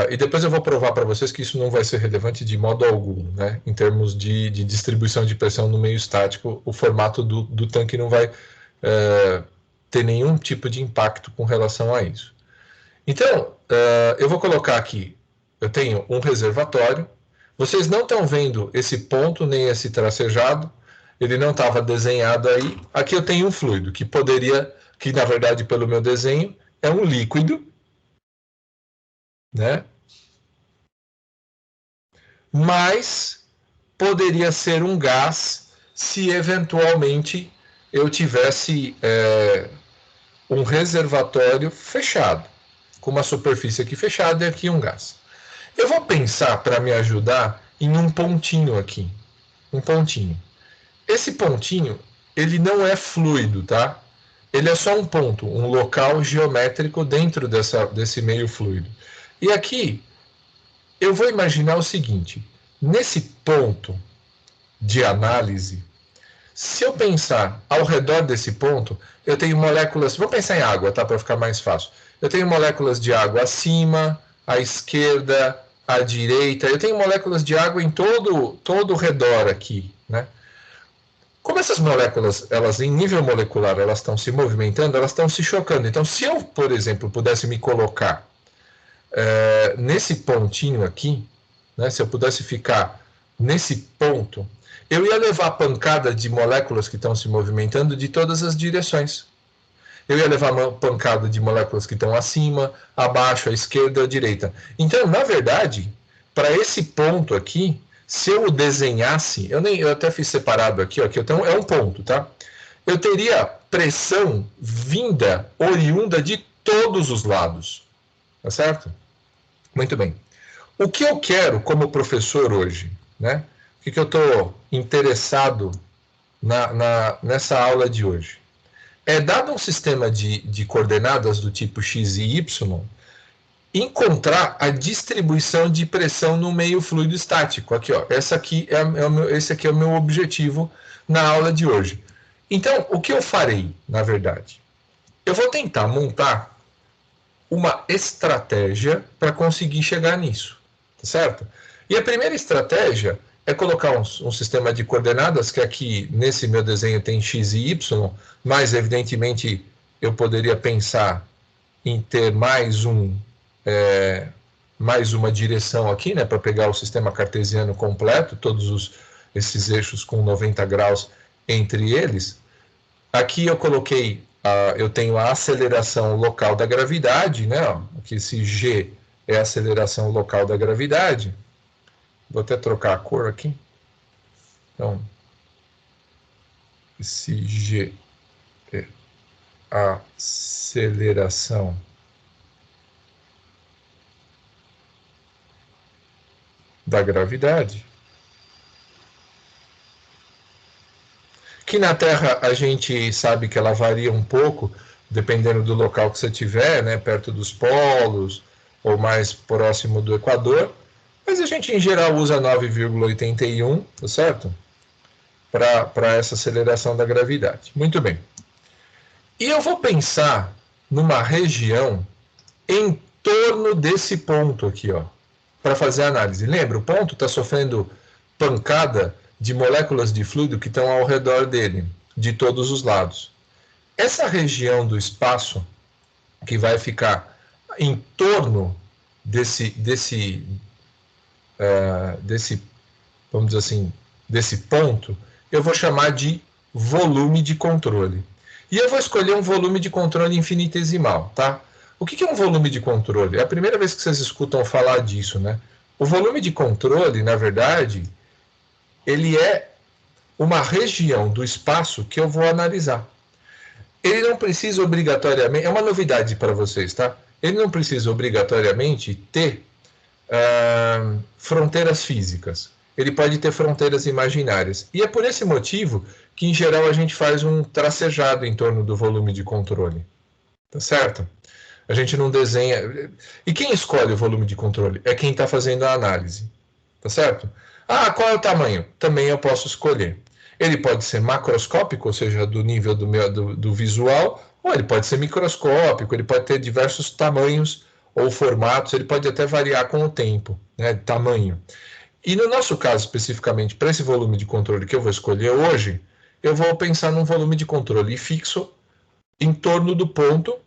E depois eu vou provar para vocês que isso não vai ser relevante de modo algum, né? Em termos de distribuição de pressão no meio estático, o formato do tanque não vai ter nenhum tipo de impacto com relação a isso. Então, eu vou colocar aqui, eu tenho um reservatório, vocês não estão vendo esse ponto, nem esse tracejado, ele não estava desenhado aí. Aqui eu tenho um fluido, que na verdade pelo meu desenho, é um líquido, né? Mas poderia ser um gás se eventualmente eu tivesse um reservatório fechado, com uma superfície aqui fechada e aqui um gás. Eu vou pensar, para me ajudar, em um pontinho aqui. Um pontinho. Esse pontinho, ele não é fluido, tá? Ele é só um ponto, um local geométrico dentro desse meio fluido. E aqui, eu vou imaginar o seguinte, nesse ponto de análise, se eu pensar ao redor desse ponto, eu tenho moléculas, vou pensar em água, tá, para ficar mais fácil. Eu tenho moléculas de água acima, à esquerda, à direita, eu tenho moléculas de água em todo o redor aqui, né? Como essas moléculas, elas em nível molecular, elas estão se movimentando, elas estão se chocando. Então, se eu, por exemplo, pudesse me colocar nesse pontinho aqui, né, se eu pudesse ficar nesse ponto, eu ia levar pancada de moléculas que estão se movimentando de todas as direções. Eu ia levar pancada de moléculas que estão acima, abaixo, à esquerda, à direita. Então, na verdade, para esse ponto aqui, se eu o desenhasse, eu até fiz separado aqui, ó, que é um ponto, tá? Eu teria pressão vinda, oriunda de todos os lados, tá certo? Muito bem. O que eu quero como professor hoje, né? O que eu estou interessado nessa aula de hoje? dado um sistema de coordenadas do tipo x e y, encontrar a distribuição de pressão no meio fluido estático. Aqui, ó, esse aqui é o meu objetivo na aula de hoje. Então, o que eu farei, na verdade? Eu vou tentar montar uma estratégia para conseguir chegar nisso, tá certo? E a primeira estratégia é colocar um sistema de coordenadas, que aqui nesse meu desenho tem x e y, mas evidentemente eu poderia pensar em ter mais uma direção aqui, né, para pegar o sistema cartesiano completo, todos esses eixos com 90 graus entre eles. Aqui eu coloquei, eu tenho a aceleração local da gravidade, né? Ó, aqui esse G é a aceleração local da gravidade. Vou até trocar a cor aqui. Então, esse G é a aceleração da gravidade. Que na Terra a gente sabe que ela varia um pouco, dependendo do local que você tiver, né, perto dos polos ou mais próximo do Equador, mas a gente em geral usa 9,81, tá certo? Para essa aceleração da gravidade. Muito bem. E eu vou pensar numa região em torno desse ponto aqui, ó, para fazer a análise. Lembra, o ponto está sofrendo pancada de moléculas de fluido que estão ao redor dele, de todos os lados. Essa região do espaço que vai ficar em torno desse vamos dizer assim, desse ponto, eu vou chamar de volume de controle. E eu vou escolher um volume de controle infinitesimal, tá? O que é um volume de controle? É a primeira vez que vocês escutam falar disso, né? O volume de controle, na verdade, ele é uma região do espaço que eu vou analisar. Ele não precisa obrigatoriamente, é uma novidade para vocês, tá? Ele não precisa obrigatoriamente ter fronteiras físicas. Ele pode ter fronteiras imaginárias. E é por esse motivo que, em geral, a gente faz um tracejado em torno do volume de controle. Tá certo? A gente não desenha... E quem escolhe o volume de controle? É quem está fazendo a análise. Tá certo? Ah, qual é o tamanho? Também eu posso escolher. Ele pode ser macroscópico, ou seja, do nível do visual, ou ele pode ser microscópico, ele pode ter diversos tamanhos ou formatos, ele pode até variar com o tempo, né, de tamanho. E no nosso caso, especificamente, para esse volume de controle que eu vou escolher hoje, eu vou pensar num volume de controle fixo em torno do ponto,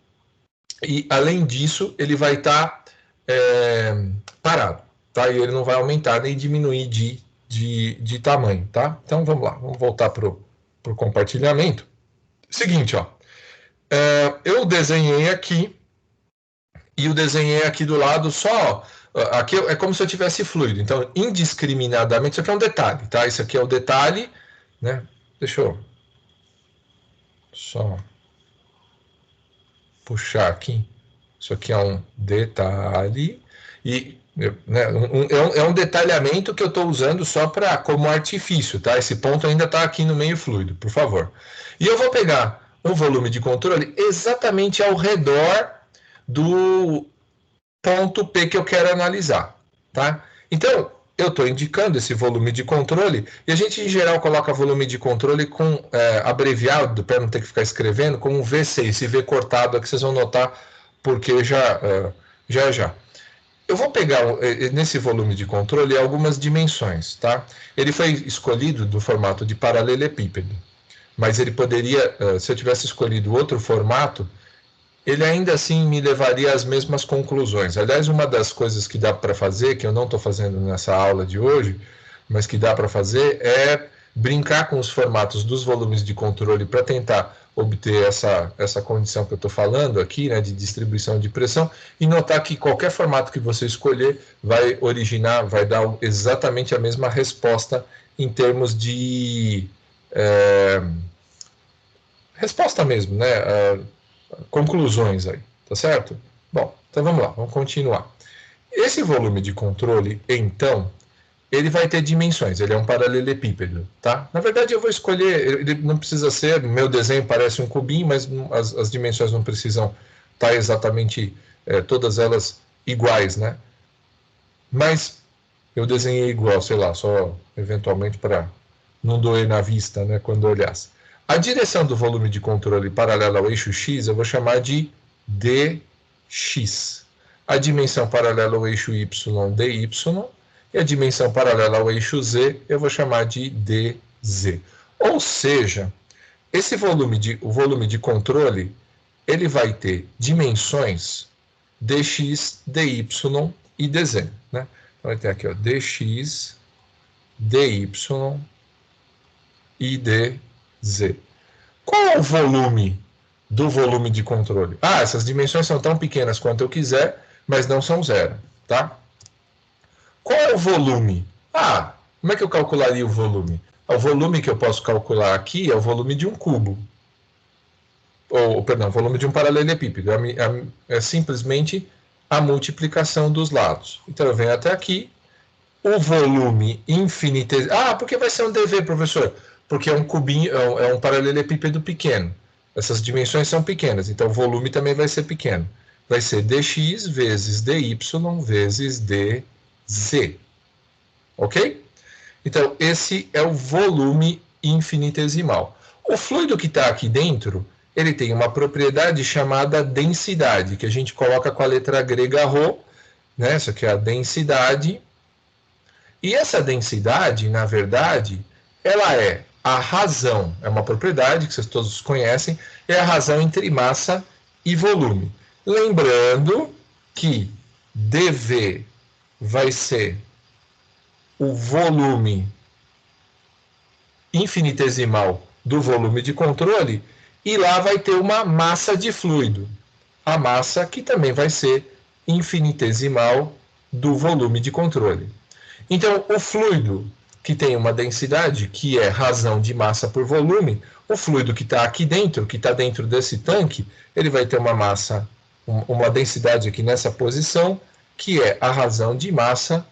e além disso, ele vai estar parado, tá? E ele não vai aumentar nem diminuir de tamanho, tá? Então vamos lá, vamos voltar para o compartilhamento. Seguinte, ó, eu desenhei aqui, e eu desenhei aqui do lado só, aqui é como se eu tivesse fluido, então indiscriminadamente, isso aqui é um detalhe, tá? Isso aqui é o detalhe, né? Deixa eu só puxar aqui, isso aqui é um detalhe, e né, é um detalhamento que eu estou usando só como artifício, tá? Esse ponto ainda está aqui no meio fluido, por favor. E eu vou pegar um volume de controle exatamente ao redor do ponto P que eu quero analisar, tá? Então, eu estou indicando esse volume de controle, e a gente, em geral, coloca volume de controle com abreviado, para não ter que ficar escrevendo, com um V6, esse V cortado aqui, vocês vão notar, porque já. Eu vou pegar, nesse volume de controle, algumas dimensões, tá? Ele foi escolhido do formato de paralelepípedo, mas ele poderia, se eu tivesse escolhido outro formato, ele ainda assim me levaria às mesmas conclusões. Aliás, uma das coisas que dá para fazer, que eu não estou fazendo nessa aula de hoje, mas que dá para fazer, é brincar com os formatos dos volumes de controle para tentar obter essa condição que eu estou falando aqui, né, de distribuição de pressão, e notar que qualquer formato que você escolher vai originar, vai dar exatamente a mesma resposta em termos de resposta mesmo, né? Conclusões aí, tá certo? Bom, então vamos lá, vamos continuar. Esse volume de controle, então, ele vai ter dimensões, ele é um paralelepípedo, tá? Na verdade, eu vou escolher, ele não precisa ser, meu desenho parece um cubinho, mas as dimensões não precisam estar exatamente, todas elas iguais, né? Mas eu desenhei igual, sei lá, só eventualmente para não doer na vista, né, quando olhasse. A direção do volume de controle paralela ao eixo x eu vou chamar de dx. A dimensão paralela ao eixo y, dy. E a dimensão paralela ao eixo z eu vou chamar de dz. Ou seja, o volume de controle, ele vai ter dimensões dx, dy e dz, né? Então vai ter aqui, ó, dx, dy e dz. Qual é o volume do volume de controle? Ah, essas dimensões são tão pequenas quanto eu quiser, mas não são zero, tá? Qual é o volume? Ah, como é que eu calcularia o volume? O volume que eu posso calcular aqui é o volume de um cubo. Perdão, o volume de um paralelepípedo. É simplesmente a multiplicação dos lados. Então eu venho até aqui, o volume infinitesimal. Ah, por que vai ser um dV, professor? Porque é um cubinho, é um paralelepípedo pequeno. Essas dimensões são pequenas, então o volume também vai ser pequeno. Vai ser dx vezes dy vezes dz. Ok? Então, esse é o volume infinitesimal. O fluido que está aqui dentro, ele tem uma propriedade chamada densidade, que a gente coloca com a letra grega ρ, né? Isso aqui é a densidade. E essa densidade, na verdade, ela é a razão, é uma propriedade que vocês todos conhecem, é a razão entre massa e volume. Lembrando que dV vai ser o volume infinitesimal do volume de controle, e lá vai ter uma massa de fluido, a massa que também vai ser infinitesimal do volume de controle. Então, o fluido que tem uma densidade, que é razão de massa por volume, o fluido que está aqui dentro, que está dentro desse tanque, ele vai ter uma massa, uma densidade aqui nessa posição, que é a razão de massa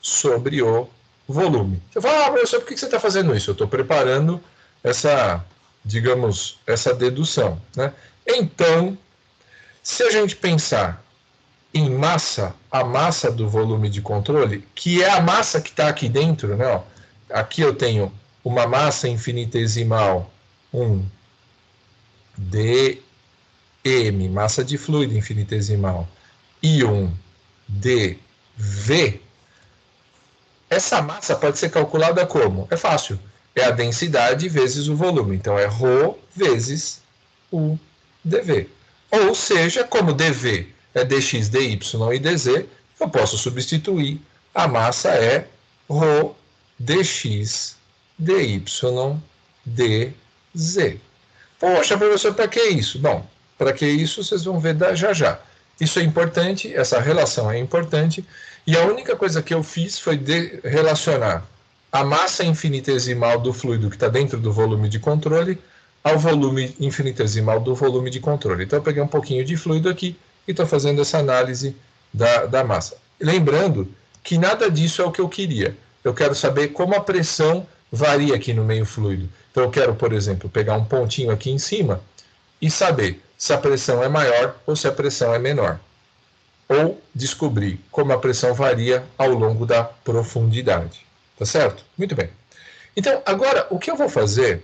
sobre o volume. Você fala, professor, por que você está fazendo isso? Eu estou preparando essa, digamos, essa dedução, né? Então, se a gente pensar em massa, a massa do volume de controle, que é a massa que está aqui dentro, né? Ó, aqui eu tenho uma massa infinitesimal, dm, massa de fluido infinitesimal, e dv. Essa massa pode ser calculada como? É fácil. É a densidade vezes o volume. Então, é ρ vezes o dv. Ou seja, como dv é dx, dy e dz, eu posso substituir. A massa é ρ dx, dy, dz. Poxa, professor, para que isso? Bom, para que isso vocês vão ver já já. Isso é importante, essa relação é importante, e a única coisa que eu fiz foi relacionar a massa infinitesimal do fluido que está dentro do volume de controle ao volume infinitesimal do volume de controle. Então eu peguei um pouquinho de fluido aqui e estou fazendo essa análise da massa. Lembrando que nada disso é o que eu queria. Eu quero saber como a pressão varia aqui no meio fluido. Então eu quero, por exemplo, pegar um pontinho aqui em cima e saber se a pressão é maior ou se a pressão é menor. Ou descobrir como a pressão varia ao longo da profundidade. Tá certo? Muito bem. Então, agora, o que eu vou fazer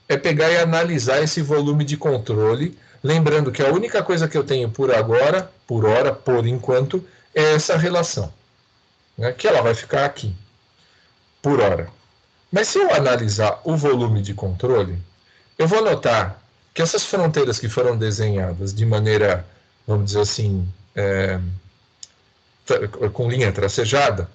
é pegar e analisar esse volume de controle, lembrando que a única coisa que eu tenho por agora, por hora, por enquanto, é essa relação, né, que ela vai ficar aqui, por hora. Mas se eu analisar o volume de controle, eu vou notar que essas fronteiras que foram desenhadas de maneira, vamos dizer assim, com linha tracejada,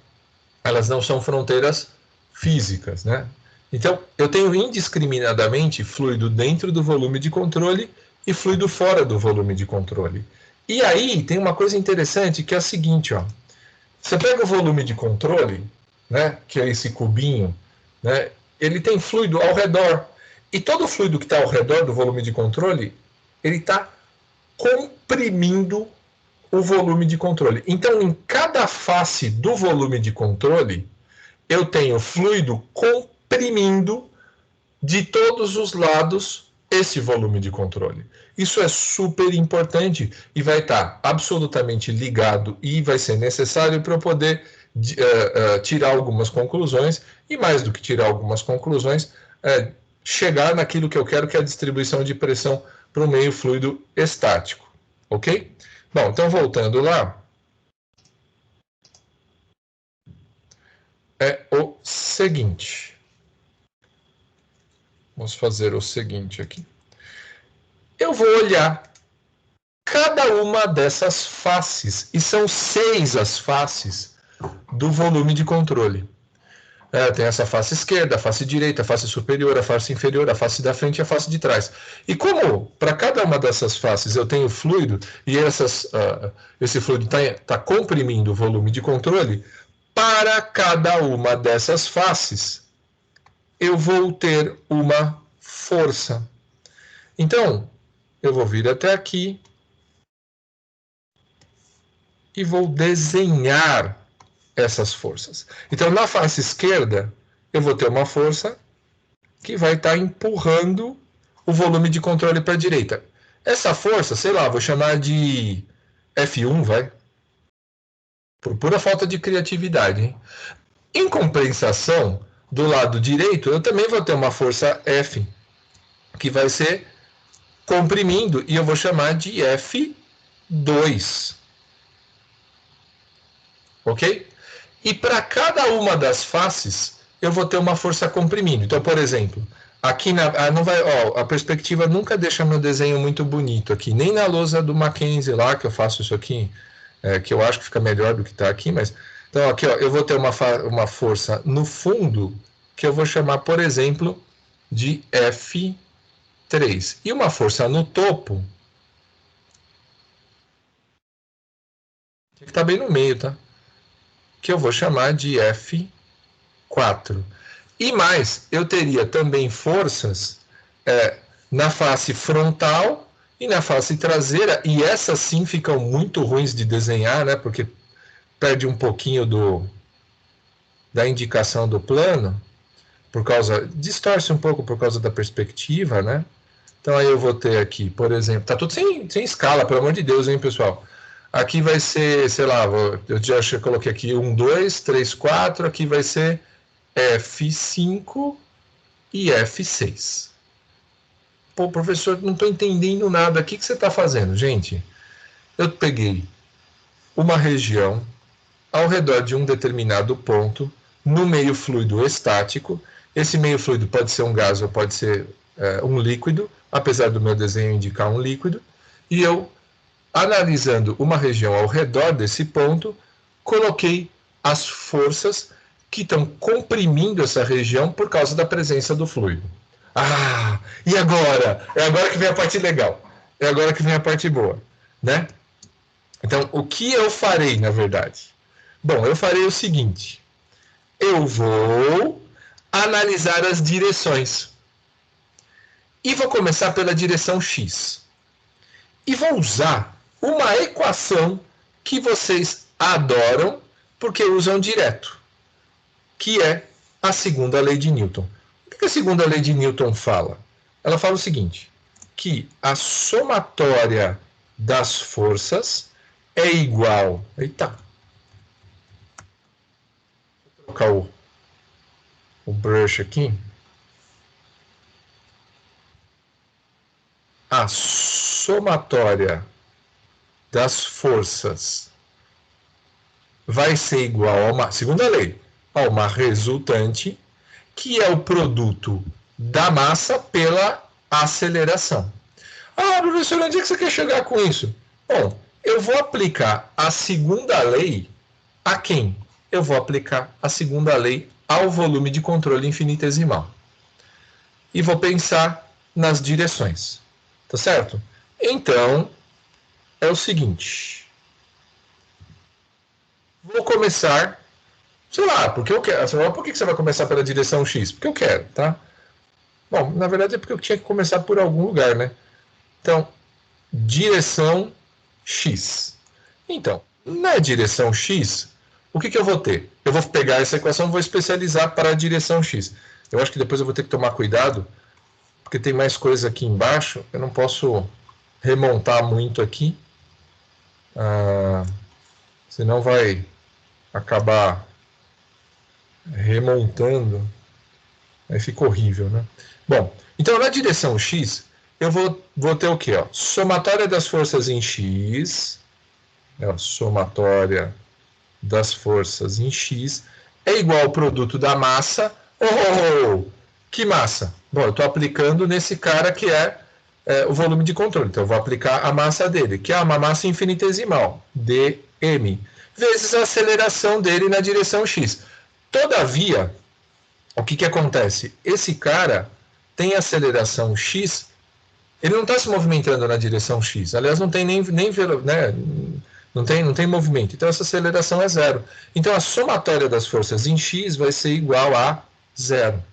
elas não são fronteiras físicas, né? Então, eu tenho indiscriminadamente fluido dentro do volume de controle e fluido fora do volume de controle. E aí tem uma coisa interessante que é a seguinte, ó. Você pega o volume de controle, né, que é esse cubinho, né, ele tem fluido ao redor. E todo o fluido que está ao redor do volume de controle, ele está comprimindo o volume de controle. Então, em cada face do volume de controle, eu tenho fluido comprimindo de todos os lados esse volume de controle. Isso é super importante e vai estar absolutamente ligado e vai ser necessário para eu poder tirar algumas conclusões e, mais do que tirar algumas conclusões, chegar naquilo que eu quero, que é a distribuição de pressão para o meio fluido estático. Ok? Bom, então voltando lá, é o seguinte. Vamos fazer o seguinte aqui. Eu vou olhar cada uma dessas faces, e são 6 as faces do volume de controle. Tem essa face esquerda, a face direita, a face superior, a face inferior, a face da frente e a face de trás. E como para cada uma dessas faces eu tenho fluido, e esse fluido está comprimindo o volume de controle, para cada uma dessas faces eu vou ter uma força. Então, eu vou vir até aqui e vou desenhar essas forças. Então, na face esquerda, eu vou ter uma força que vai estar empurrando o volume de controle para a direita. Essa força, sei lá, vou chamar de F1, vai. Por pura falta de criatividade, hein? Em compensação, do lado direito, eu também vou ter uma força F, que vai ser comprimindo, e eu vou chamar de F2. Ok? E para cada uma das faces, eu vou ter uma força comprimindo. Então, por exemplo, aqui a perspectiva nunca deixa meu desenho muito bonito aqui, nem na lousa do Mackenzie lá, que eu faço isso aqui, que eu acho que fica melhor do que está aqui, mas... Então, aqui, ó, eu vou ter uma força no fundo, que eu vou chamar, por exemplo, de F3. E uma força no topo, que está bem no meio, tá? Que eu vou chamar de F4. E mais, eu teria também forças na face frontal e na face traseira, e essas sim ficam muito ruins de desenhar, né? Porque perde um pouquinho da indicação do plano, distorce um pouco por causa da perspectiva, né? Então aí eu vou ter aqui, por exemplo, tá tudo sem escala, pelo amor de Deus, hein, pessoal? Aqui vai ser, sei lá, eu já coloquei aqui 1, 2, 3, 4, aqui vai ser F5 e F6. Pô, professor, não estou entendendo nada, o que você está fazendo? Gente, eu peguei uma região ao redor de um determinado ponto, no meio fluido estático. Esse meio fluido pode ser um gás ou pode ser um líquido, apesar do meu desenho indicar um líquido, e eu, analisando uma região ao redor desse ponto, coloquei as forças que estão comprimindo essa região por causa da presença do fluido. Ah, e agora? É agora que vem a parte legal. É agora que vem a parte boa, né? Então, o que eu farei, na verdade? Bom, eu farei o seguinte. Eu vou analisar as direções. E vou começar pela direção X. E vou usar uma equação que vocês adoram, porque usam direto, que é a segunda lei de Newton. O que a segunda lei de Newton fala? Ela fala o seguinte, que a somatória das forças é igual... Eita! Vou colocar o brush aqui. A somatória das forças vai ser igual a uma, segunda lei, a uma resultante, que é o produto da massa pela aceleração. Ah, professor, onde é que você quer chegar com isso? Bom, eu vou aplicar a segunda lei a quem? Eu vou aplicar a segunda lei ao volume de controle infinitesimal. E vou pensar nas direções. Tá certo? Então, é o seguinte. Vou começar, sei lá, porque eu quero. Por que você vai começar pela direção X? Porque eu quero, tá? Bom, na verdade é porque eu tinha que começar por algum lugar, né? Então, direção X. Então, na direção X, o que eu vou ter? eu vou pegar essa equação e vou especializar para a direção x. Eu acho que depois eu vou ter que tomar cuidado, porque tem mais coisa aqui embaixo, eu não posso remontar muito aqui, senão vai acabar remontando, aí fica horrível, né? Bom, então na direção x, eu vou ter o quê? Ó? Somatória das forças em x, somatória das forças em x, é igual ao produto da massa. Que massa? Bom, eu estou aplicando nesse cara que é o volume de controle. Então, eu vou aplicar a massa dele, que é uma massa infinitesimal, dm, vezes a aceleração dele na direção x. Todavia, o que acontece? Esse cara tem aceleração x, ele não está se movimentando na direção x. Aliás, não tem nem né, não tem movimento. Então, essa aceleração é zero. Então, a somatória das forças em x vai ser igual a zero.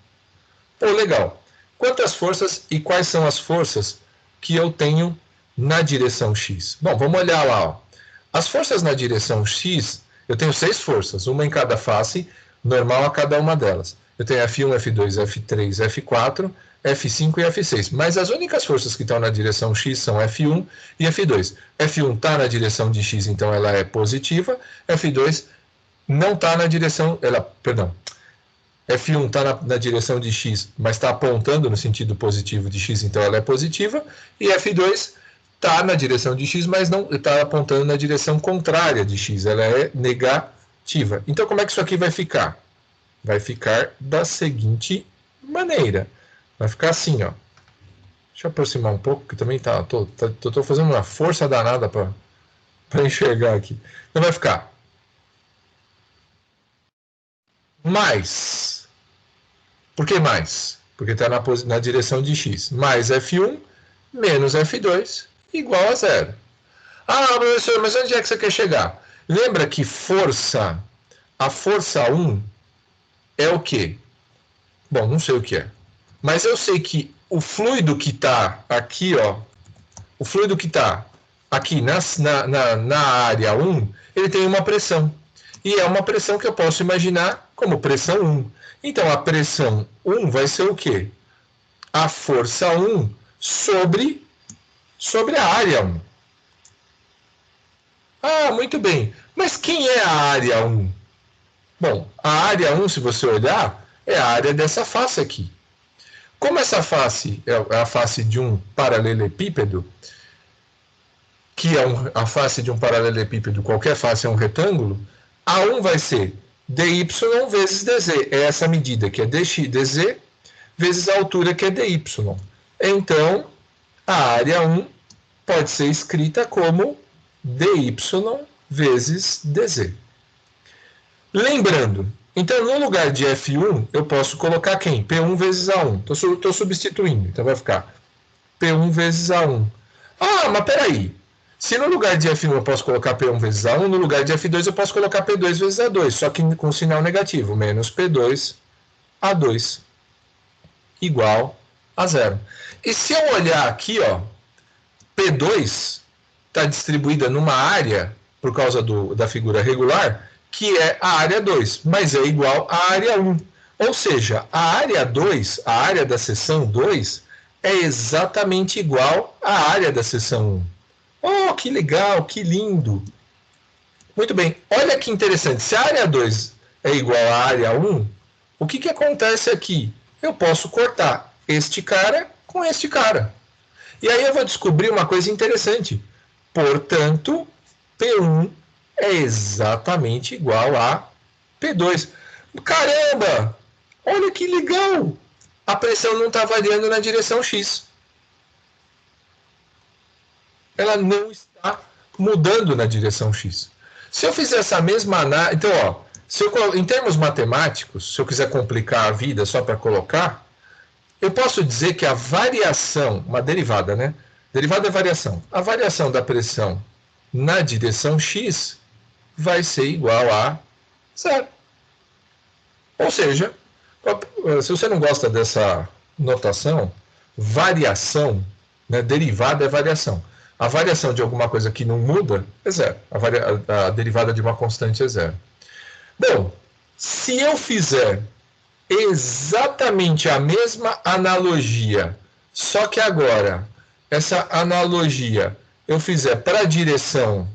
Pô, legal. Quantas forças e quais são as forças que eu tenho na direção x? Bom, vamos olhar lá. Ó. As forças na direção x, eu tenho 6 forças, uma em cada face, normal a cada uma delas. Eu tenho F1, F2, F3, F4, F5 e F6. Mas as únicas forças que estão na direção x são F1 e F2. F1 está na direção de x, então ela é positiva. F2 não está na direção... F1 está na direção de x, mas está apontando no sentido positivo de x, então ela é positiva. E F2 está na direção de x, mas não está apontando na direção contrária de x, ela é negativa. Então, como é que isso aqui vai ficar? Vai ficar da seguinte maneira. Vai ficar assim, ó. Deixa eu aproximar um pouco, que também tô fazendo uma força danada para enxergar aqui. Então vai ficar mais. Por que mais? Porque está na direção de x. Mais F1 menos F2 igual a zero. Ah, professor, mas onde é que você quer chegar? Lembra que a força 1 é o quê? Bom, não sei o que é. Mas eu sei que o fluido que está aqui, ó, o fluido que está aqui na área 1, ele tem uma pressão. E é uma pressão que eu posso imaginar como pressão 1. Então, a pressão 1 vai ser o quê? A força 1 sobre a área 1. Ah, muito bem. Mas quem é a área 1? Bom, a área 1, se você olhar, é a área dessa face aqui. Como essa face é a face de um paralelepípedo, que é a face de um paralelepípedo, qualquer face é um retângulo, A1 vai ser dy vezes dz. É essa medida que é dz vezes a altura que é dy. Então, a área 1 pode ser escrita como dy vezes dz. Lembrando, então, no lugar de F1, eu posso colocar quem? P1 vezes A1. Estou substituindo. Então, vai ficar P1 vezes A1. Ah, mas peraí. Se no lugar de F1 eu posso colocar P1 vezes A1, no lugar de F2 eu posso colocar P2 vezes A2, só que com sinal negativo. Menos P2 A2 igual a zero. E se eu olhar aqui, ó, P2 está distribuída numa área, por causa da figura regular, que é a área 2, mas é igual à área 1. Ou seja, a área 2, a área da seção 2, é exatamente igual à área da seção 1. Oh, que legal, que lindo. Muito bem, olha que interessante. Se a área 2 é igual à área 1, o que acontece aqui? Eu posso cortar este cara com este cara. E aí eu vou descobrir uma coisa interessante. Portanto, P1 é exatamente igual a P2. Caramba! Olha que legal! A pressão não está variando na direção X. Ela não está mudando na direção X. Se eu fizer essa mesma análise... Então, ó, em termos matemáticos, se eu quiser complicar a vida só para colocar, eu posso dizer que a variação, uma derivada, né? Derivada é variação. A variação da pressão na direção X vai ser igual a zero. Ou seja, se você não gosta dessa notação, variação, né, derivada é variação. A variação de alguma coisa que não muda é zero. A derivada de uma constante é zero. Bom, Se eu fizer exatamente a mesma analogia, só que agora, essa analogia eu fizer para a direção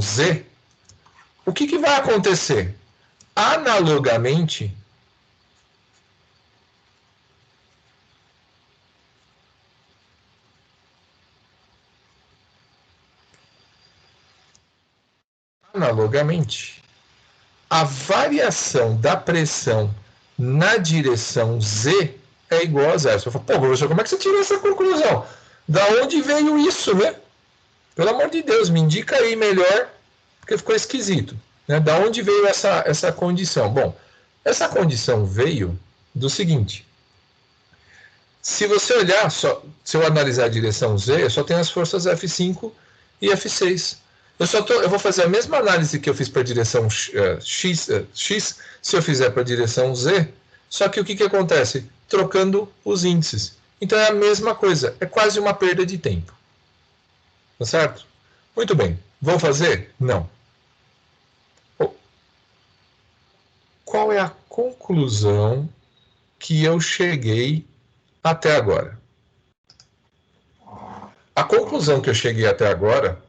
Z, o que vai acontecer? Analogamente, a variação da pressão na direção Z é igual a zero. Você fala, pô, professor, como é que você tirou essa conclusão? Da onde veio isso, né? Pelo amor de Deus, me indica aí melhor, porque ficou esquisito. Né? Da onde veio essa condição? Bom, essa condição veio do seguinte. Se você olhar, se eu analisar a direção Z, eu só tenho as forças F5 e F6. Eu vou fazer a mesma análise que eu fiz para a direção X, se eu fizer para a direção Z, só que o que acontece? Trocando os índices. Então é a mesma coisa, é quase uma perda de tempo. Tá certo? Muito bem. Vou fazer? Não. Qual é a conclusão que eu cheguei até agora? A conclusão que eu cheguei até agora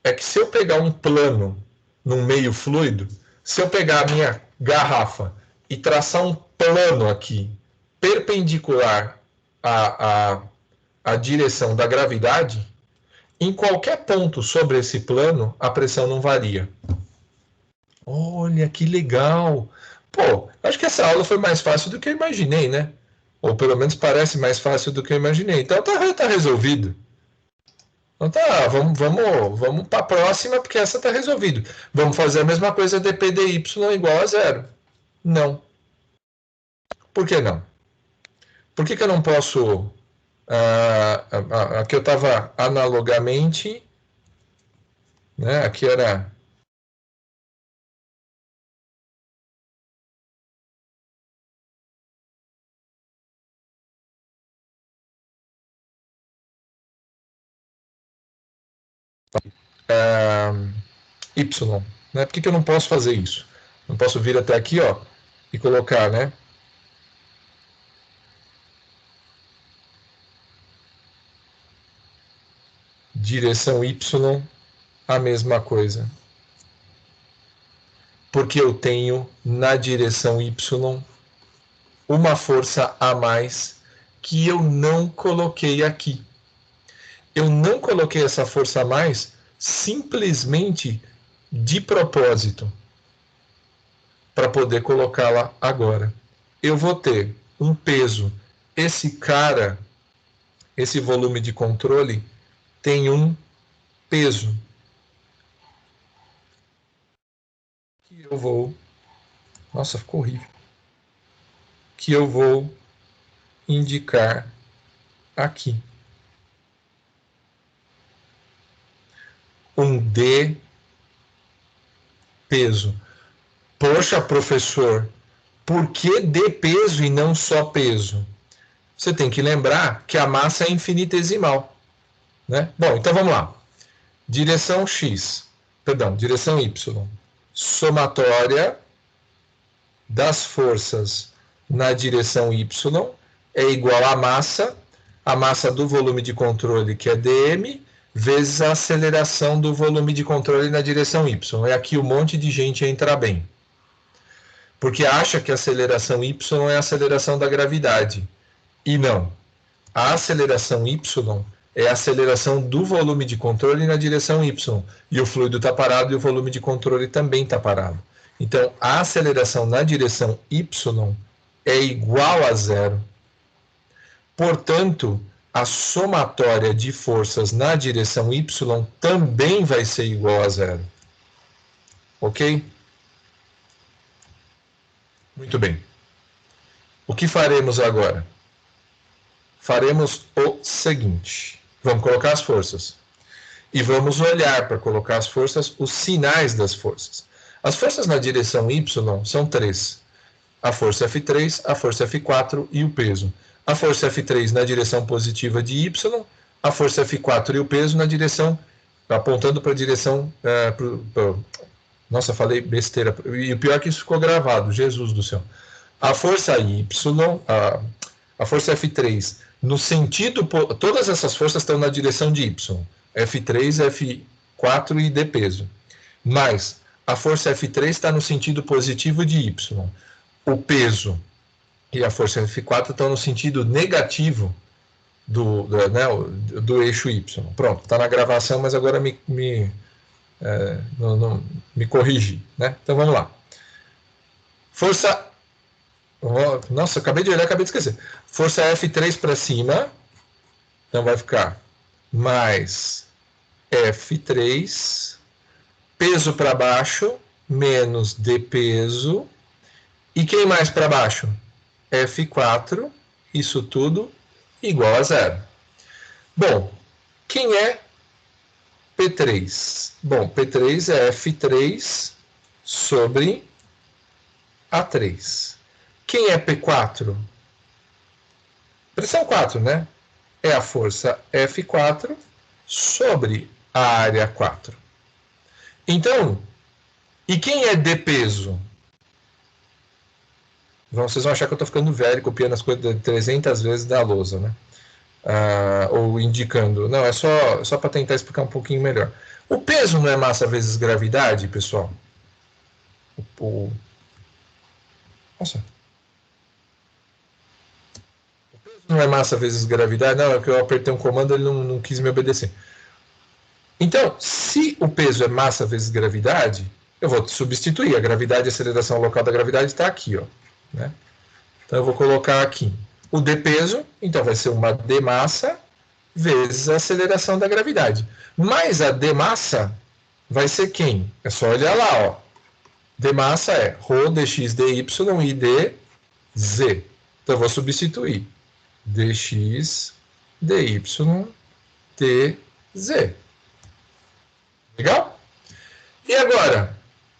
é que se eu pegar um plano num meio fluido, se eu pegar a minha garrafa e traçar um plano aqui perpendicular à direção da gravidade, em qualquer ponto sobre esse plano, a pressão não varia. Olha, que legal! Pô, acho que essa aula foi mais fácil do que eu imaginei, né? Ou pelo menos parece mais fácil do que eu imaginei. Então tá resolvido. Então tá, vamos para a próxima, porque essa está resolvida. Vamos fazer a mesma coisa de P de Y igual a zero. Não. Por que não? Por que eu não posso... aqui eu estava analogamente... Né, aqui era... Y. Né? Por que eu não posso fazer isso? Não posso vir até aqui, ó, e colocar, né? Direção Y, a mesma coisa. Porque eu tenho na direção Y uma força a mais que eu não coloquei aqui. Eu não coloquei essa força a mais simplesmente de propósito para poder colocá-la agora. Eu vou ter um peso. Esse cara, esse volume de controle, tem um peso que eu vou... Nossa, ficou horrível. Que eu vou indicar aqui. Um D peso. Poxa, professor, por que D peso e não só peso? Você tem que lembrar que a massa é infinitesimal. Né? Bom, então vamos lá. Direção X, perdão, direção Y. Somatória das forças na direção Y é igual à a massa do volume de controle, que é dm, vezes a aceleração do volume de controle na direção Y. É aqui um monte de gente entra bem. Porque acha que a aceleração Y é a aceleração da gravidade. E não. A aceleração Y é a aceleração do volume de controle na direção Y. E o fluido está parado e o volume de controle também está parado. Então, a aceleração na direção Y é igual a zero. Portanto, a somatória de forças na direção Y também vai ser igual a zero. Ok? Muito bem. O que faremos agora? Faremos o seguinte. Vamos colocar as forças. E vamos olhar para colocar as forças, os sinais das forças. As forças na direção Y são três. A força F3, a força F4 e o peso. A força F3 na direção positiva de Y, a força F4 e o peso na direção, apontando para a direção, Nossa, falei besteira. E o pior é que isso ficou gravado, Jesus do céu. A força Y, a força F3, no sentido... Todas essas forças estão na direção de Y. F3, F4 e D peso. Mas a força F3 está no sentido positivo de Y. O peso e a força F4 estão no sentido negativo do eixo Y. Pronto, está na gravação, mas agora me corrigi, né? Então vamos lá. Força... Nossa, acabei de olhar, acabei de esquecer. Força F3 para cima, então vai ficar mais F3, peso para baixo, menos D peso, e quem mais para baixo? F4, isso tudo igual a zero. Bom, quem é P3? Bom, P3 é F3 sobre A3. Quem é P4? Pressão 4, né? É a força F4 sobre a área 4. Então, e quem é D peso? Vocês vão achar que eu estou ficando velho, copiando as coisas 300 vezes da lousa, né? Ou indicando. Não, é só para tentar explicar um pouquinho melhor. O peso não é massa vezes gravidade, pessoal? Nossa. O peso não é massa vezes gravidade? Não, é que eu apertei um comando e ele não quis me obedecer. Então, se o peso é massa vezes gravidade, eu vou substituir. A gravidade, a aceleração local da gravidade está aqui, ó. Né? Então eu vou colocar aqui o D peso, então vai ser uma D massa vezes a aceleração da gravidade. Mas a D massa vai ser quem? É só olhar lá, ó. D massa é ρ dx dy e dz. Então eu vou substituir dx dy dz. Legal? E agora,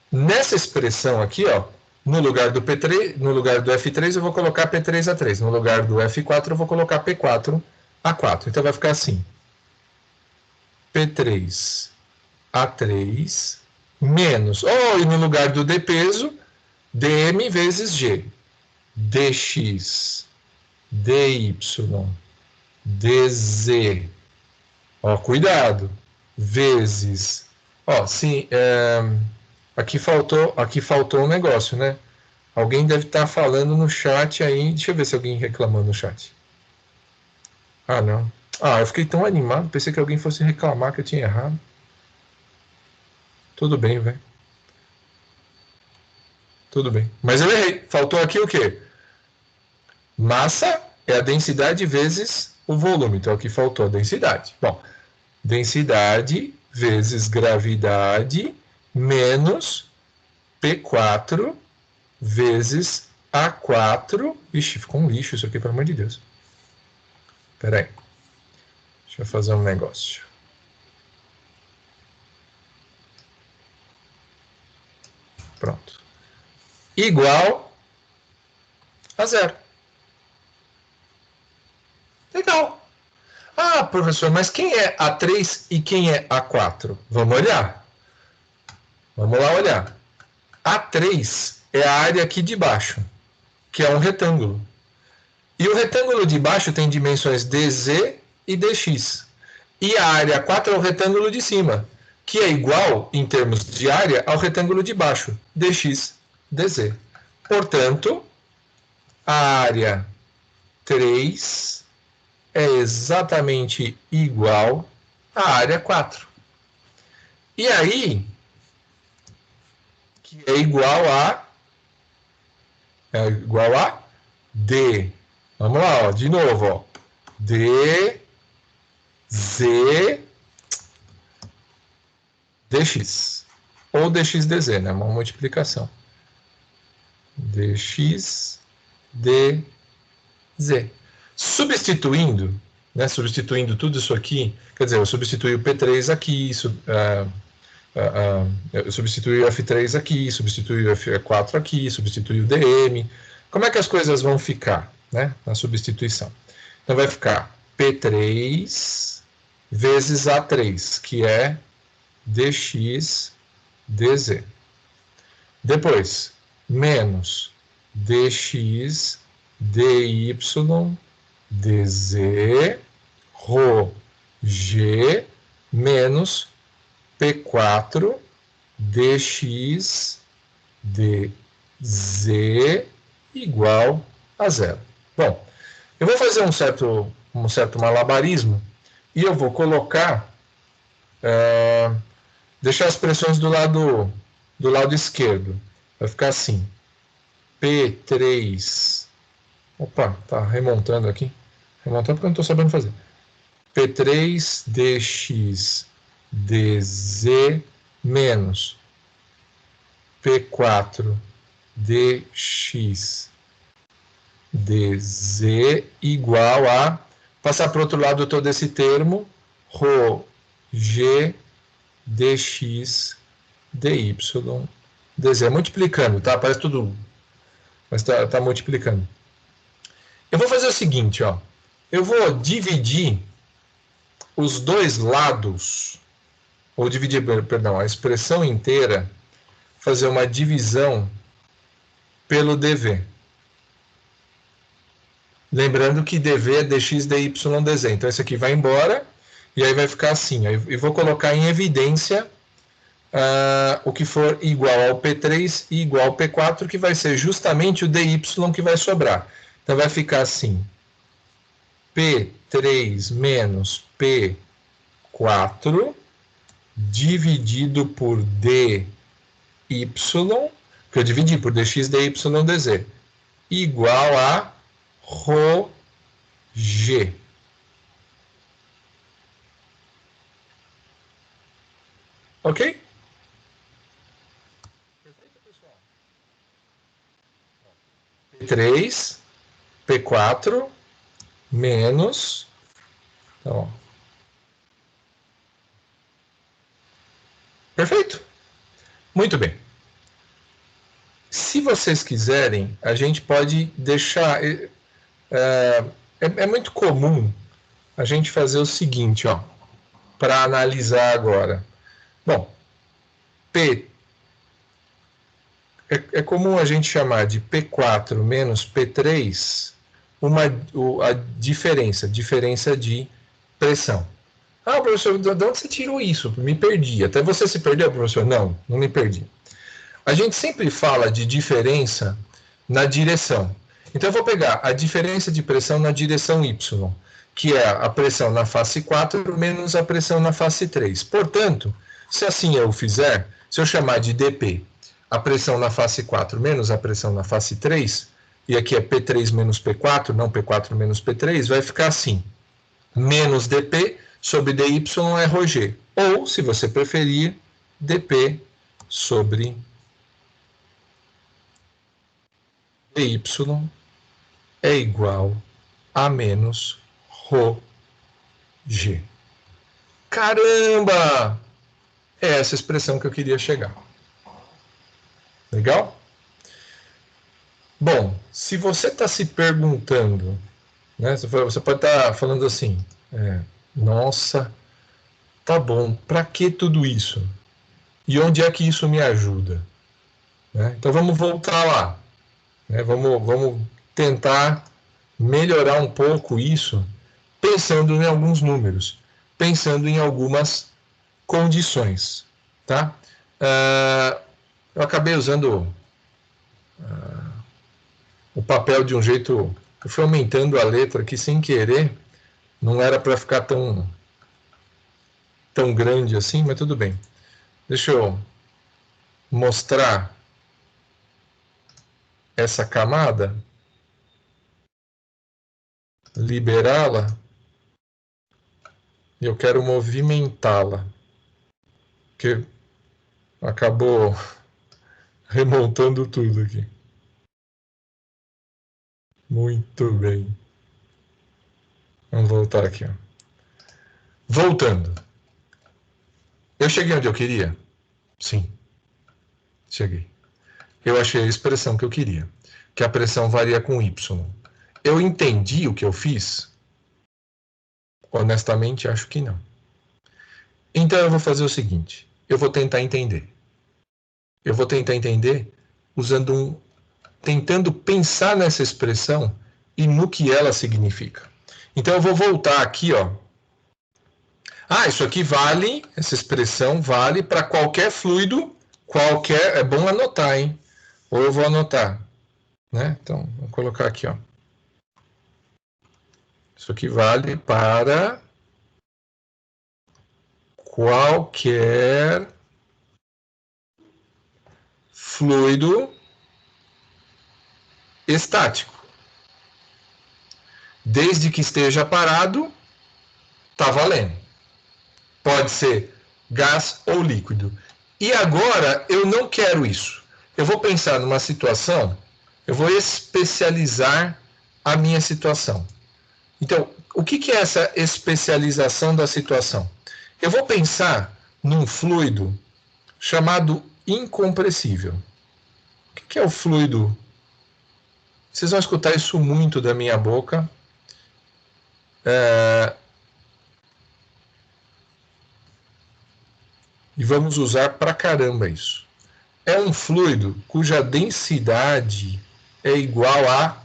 nessa expressão aqui, ó, no lugar do P3, no lugar do F3 eu vou colocar P3A3. No lugar do F4 eu vou colocar P4A4. Então vai ficar assim. P3A3 menos, e no lugar do D peso, dm vezes G. dx, dy, dz. Ó, cuidado. Vezes. Ó, sim, aqui faltou um negócio, né? Alguém deve estar falando no chat aí. Deixa eu ver se alguém reclamou no chat. Ah, não. Eu fiquei tão animado. Pensei que alguém fosse reclamar que eu tinha errado. Tudo bem, velho. Tudo bem. Mas eu errei. Faltou aqui o quê? Massa é a densidade vezes o volume. Então aqui faltou a densidade. Bom, densidade vezes gravidade menos P4 vezes A4. Ixi, ficou um lixo isso aqui, pelo amor de Deus. Espera aí. Deixa eu fazer um negócio. Pronto. Igual a zero. Legal. Professor, mas quem é A3 e quem é A4? Vamos olhar. Vamos lá olhar. A3 é a área aqui de baixo, que é um retângulo. E o retângulo de baixo tem dimensões dz e dx. E a área 4 é o retângulo de cima, que é igual, em termos de área, ao retângulo de baixo, dx, dz. Portanto, a área 3 é exatamente igual à área 4. E aí, que é igual a D. Vamos lá, ó, de novo, ó. D, Z, dx. Ou dx, dz, né? Uma multiplicação. Dx, dz. Substituindo, né? Substituindo tudo isso aqui, quer dizer, eu substituí o P3 aqui, eu substituí o F3 aqui, substituí o F4 aqui, substituí o dm. Como é que as coisas vão ficar, né, na substituição? Então vai ficar P3 vezes A3, que é dx, dz. Depois, menos dx, dy, dz, rho g, menos P4 dx dz igual a zero. Bom, eu vou fazer um certo malabarismo e eu vou colocar, deixar as expressões do lado esquerdo. Vai ficar assim, P3, opa, tá remontando aqui, remontando porque eu não estou sabendo fazer. P3 dx dz menos P4 dx dz igual a, passar para o outro lado todo esse termo, rho g dx dy dz. Multiplicando, tá? Parece tudo, mas tá multiplicando. Eu vou fazer o seguinte, ó. Eu vou dividir os dois lados, ou dividir, perdão, a expressão inteira, fazer uma divisão pelo dv. Lembrando que dv é dx, dy, dz. Então, esse aqui vai embora, e aí vai ficar assim. E vou colocar em evidência o que for igual ao P3 e igual ao P4, que vai ser justamente o dy que vai sobrar. Então, vai ficar assim. P3 menos P4 dividido por dy, que eu dividi por dx, dy, dz, igual a rho g. Ok? P3, P4, menos... Então, perfeito? Muito bem. Se vocês quiserem, a gente pode deixar... É muito comum a gente fazer o seguinte, ó, para analisar agora. Bom, é comum a gente chamar de P4 menos P3 a diferença de pressão. Ah, professor, de onde você tirou isso? Me perdi. Até você se perdeu, professor? Não, não me perdi. A gente sempre fala de diferença na direção. Então, eu vou pegar a diferença de pressão na direção Y, que é a pressão na face 4 menos a pressão na face 3. Portanto, se assim eu fizer, se eu chamar de dP a pressão na face 4 menos a pressão na face 3, e aqui é P3 menos P4, não P4 menos P3, vai ficar assim. Menos dP sobre dy é ρg. Ou, se você preferir, dP sobre dy é igual a menos ρg. Caramba! É essa expressão que eu queria chegar. Legal? Bom, se você está se perguntando, né, você pode estar falando assim, nossa, tá bom, para que tudo isso? E onde é que isso me ajuda? Né? Então vamos voltar lá. Né? Vamos tentar melhorar um pouco isso, pensando em alguns números, pensando em algumas condições. Tá? Eu acabei usando o papel de um jeito... Eu fui aumentando a letra aqui sem querer, não era para ficar tão grande assim, mas tudo bem. Deixa eu mostrar essa camada, liberá-la, e eu quero movimentá-la, porque acabou remontando tudo aqui. Muito bem. Vamos voltar aqui. Ó. Voltando. Eu cheguei onde eu queria? Sim. Cheguei. Eu achei a expressão que eu queria, que a pressão varia com Y. Eu entendi o que eu fiz? Honestamente, acho que não. Então eu vou fazer o seguinte, eu vou tentar entender. Eu vou tentar entender tentando pensar nessa expressão e no que ela significa. Então eu vou voltar aqui, ó. Isso aqui vale, essa expressão vale para qualquer fluido, qualquer. É bom anotar, hein? Ou eu vou anotar, né? Então, vou colocar aqui, ó. Isso aqui vale para qualquer fluido estático. Desde que esteja parado, tá valendo. Pode ser gás ou líquido. E agora eu não quero isso. Eu vou pensar numa situação, eu vou especializar a minha situação. Então, o que é essa especialização da situação? Eu vou pensar num fluido chamado incompressível. O que é o fluido? Vocês vão escutar isso muito da minha boca. E vamos usar pra caramba isso. É um fluido cuja densidade é igual a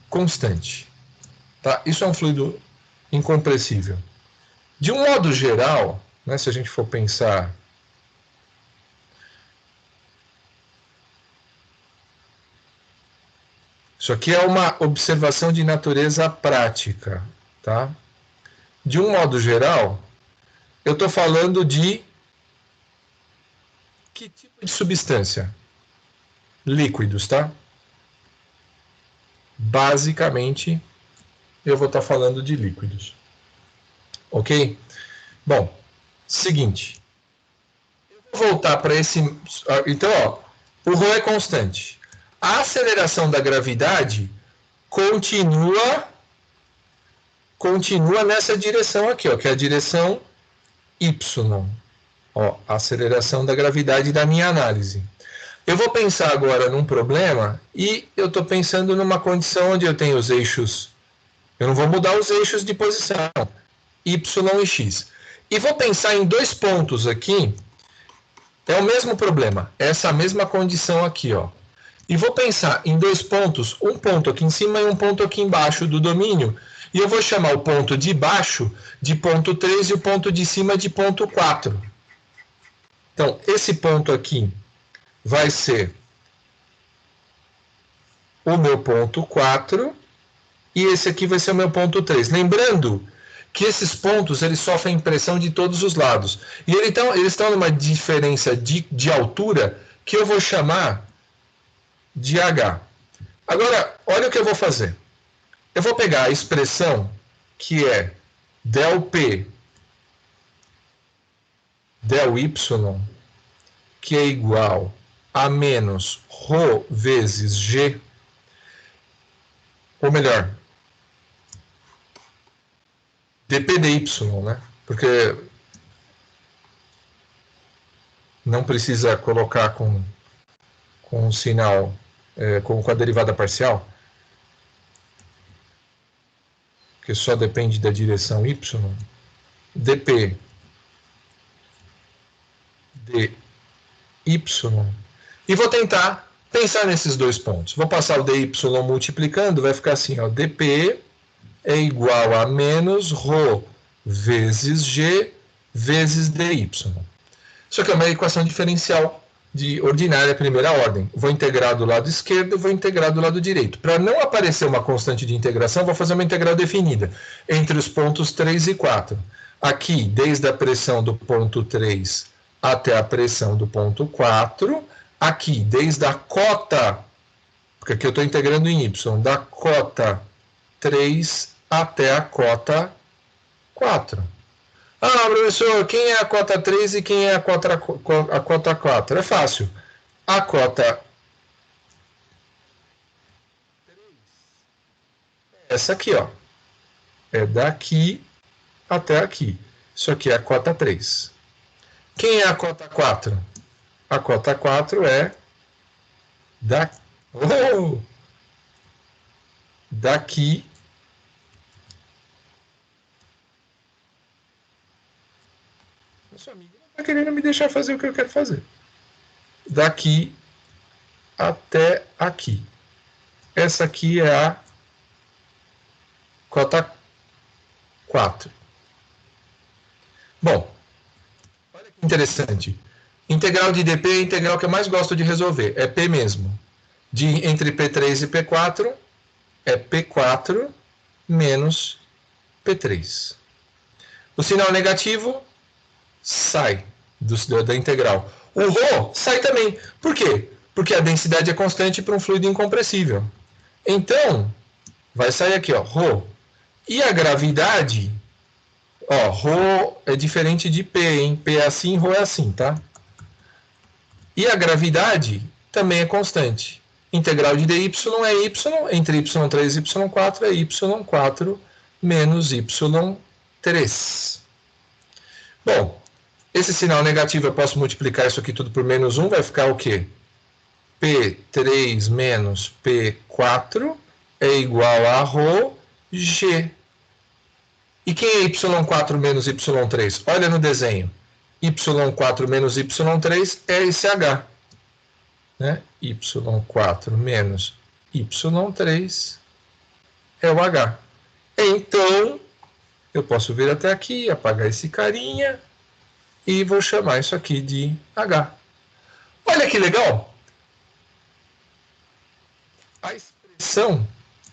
constante. Tá? Isso é um fluido incompressível. De um modo geral, né, se a gente for pensar. Isso aqui é uma observação de natureza prática. Tá? De um modo geral, eu estou falando de que tipo de substância? Líquidos, tá? Basicamente, eu vou estar falando de líquidos. Ok? Bom, seguinte. Eu vou voltar para esse. Então, ó, o ρ é constante. A aceleração da gravidade continua nessa direção aqui, ó, que é a direção y. Ó, a aceleração da gravidade da minha análise. Eu vou pensar agora num problema e eu estou pensando numa condição onde eu tenho os eixos. Eu não vou mudar os eixos de posição, y e x. E vou pensar em dois pontos aqui. É o mesmo problema, essa mesma condição aqui, ó. E vou pensar em dois pontos, um ponto aqui em cima e um ponto aqui embaixo do domínio. E eu vou chamar o ponto de baixo de ponto 3 e o ponto de cima de ponto 4. Então, esse ponto aqui vai ser o meu ponto 4 e esse aqui vai ser o meu ponto 3. Lembrando que esses pontos eles sofrem pressão de todos os lados. E eles estão numa diferença de altura que eu vou chamar de H. Agora, olha o que eu vou fazer. Eu vou pegar a expressão que é del P, del Y, que é igual a menos ρ vezes G, ou melhor, dP dy, né? Porque não precisa colocar com um sinal, com a derivada parcial, que só depende da direção y, dP dy, e vou tentar pensar nesses dois pontos. Vou passar o dy multiplicando, vai ficar assim, ó, dP é igual a menos ρ vezes g vezes dy. Isso aqui é uma equação diferencial de ordinária primeira ordem. Vou integrar do lado esquerdo, vou integrar do lado direito. Para não aparecer uma constante de integração, vou fazer uma integral definida entre os pontos 3 e 4. Aqui, desde a pressão do ponto 3 até a pressão do ponto 4. Aqui, desde a cota, porque aqui eu estou integrando em y, da cota 3 até a cota 4. Professor, quem é a cota 3 e quem é a cota 4? É fácil. A cota é essa aqui, ó. É daqui até aqui. Isso aqui é a cota 3. Quem é a cota 4? A cota 4 é daqui Nosso amigo não está querendo me deixar fazer o que eu quero fazer. daqui até aqui. Essa aqui é a cota 4. Bom, olha que interessante. Integral de dp é a integral que eu mais gosto de resolver. É P mesmo. Entre P3 e P4 é P4 menos P3. O sinal negativo sai da integral. O ρ sai também. Por quê? Porque a densidade é constante para um fluido incompressível. Então, vai sair aqui, ó, ρ. E a gravidade, ó, ρ é diferente de P, hein? P é assim, ρ é assim, tá? E a gravidade também é constante. Integral de dy é y, entre y3 e y4 é y4 menos y3. Bom, esse sinal negativo eu posso multiplicar isso aqui tudo por menos 1, vai ficar o quê? P3 menos P4 é igual a ρg. E quem é y4 menos y3? Olha no desenho. y4 menos y3 é esse h. Né? y4 menos y3 é o h. Então, eu posso vir até aqui, apagar esse carinha e vou chamar isso aqui de h. Olha que legal! A expressão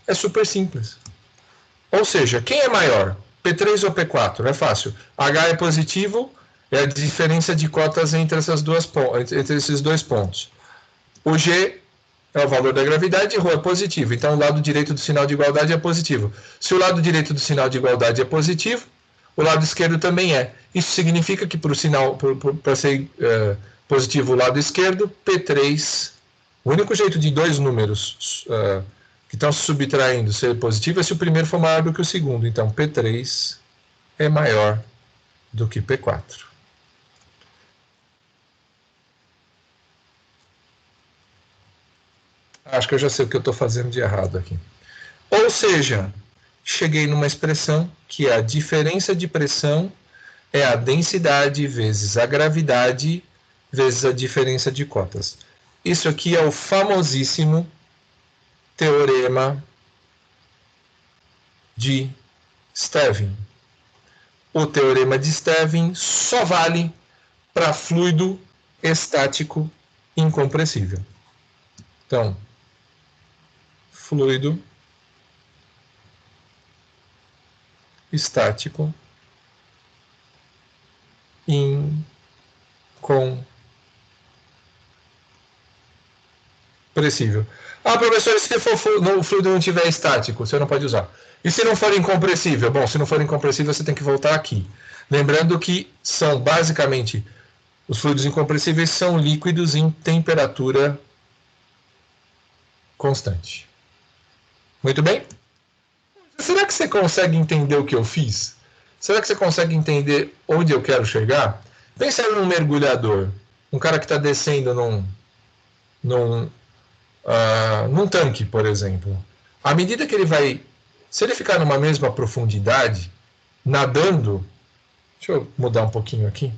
é super simples. Ou seja, quem é maior? P3 ou P4? É fácil. H é positivo, é a diferença de cotas entre esses dois pontos. O G é o valor da gravidade e ρ é positivo. Então, o lado direito do sinal de igualdade é positivo. Se o lado direito do sinal de igualdade é positivo, o lado esquerdo também é. Isso significa que para ser positivo o lado esquerdo, P3, o único jeito de dois números que estão se subtraindo ser positivo é se o primeiro for maior do que o segundo. Então, P3 é maior do que P4. Acho que eu já sei o que eu estou fazendo de errado aqui. Ou seja, cheguei numa expressão que a diferença de pressão é a densidade vezes a gravidade vezes a diferença de cotas. Isso aqui é o famosíssimo teorema de Stevin. O teorema de Stevin só vale para fluido estático incompressível. Então, fluido estático incompressível. Ah, professor, e se o fluido não estiver estático, você não pode usar. E se não for incompressível? Bom, se não for incompressível, você tem que voltar aqui. Lembrando que são basicamente, os fluidos incompressíveis são líquidos em temperatura constante. Muito bem? Será que você consegue entender o que eu fiz? Será que você consegue entender onde eu quero chegar? Pensa num mergulhador, um cara que está descendo num tanque, por exemplo. À medida que ele vai, se ele ficar numa mesma profundidade, nadando, deixa eu mudar um pouquinho aqui.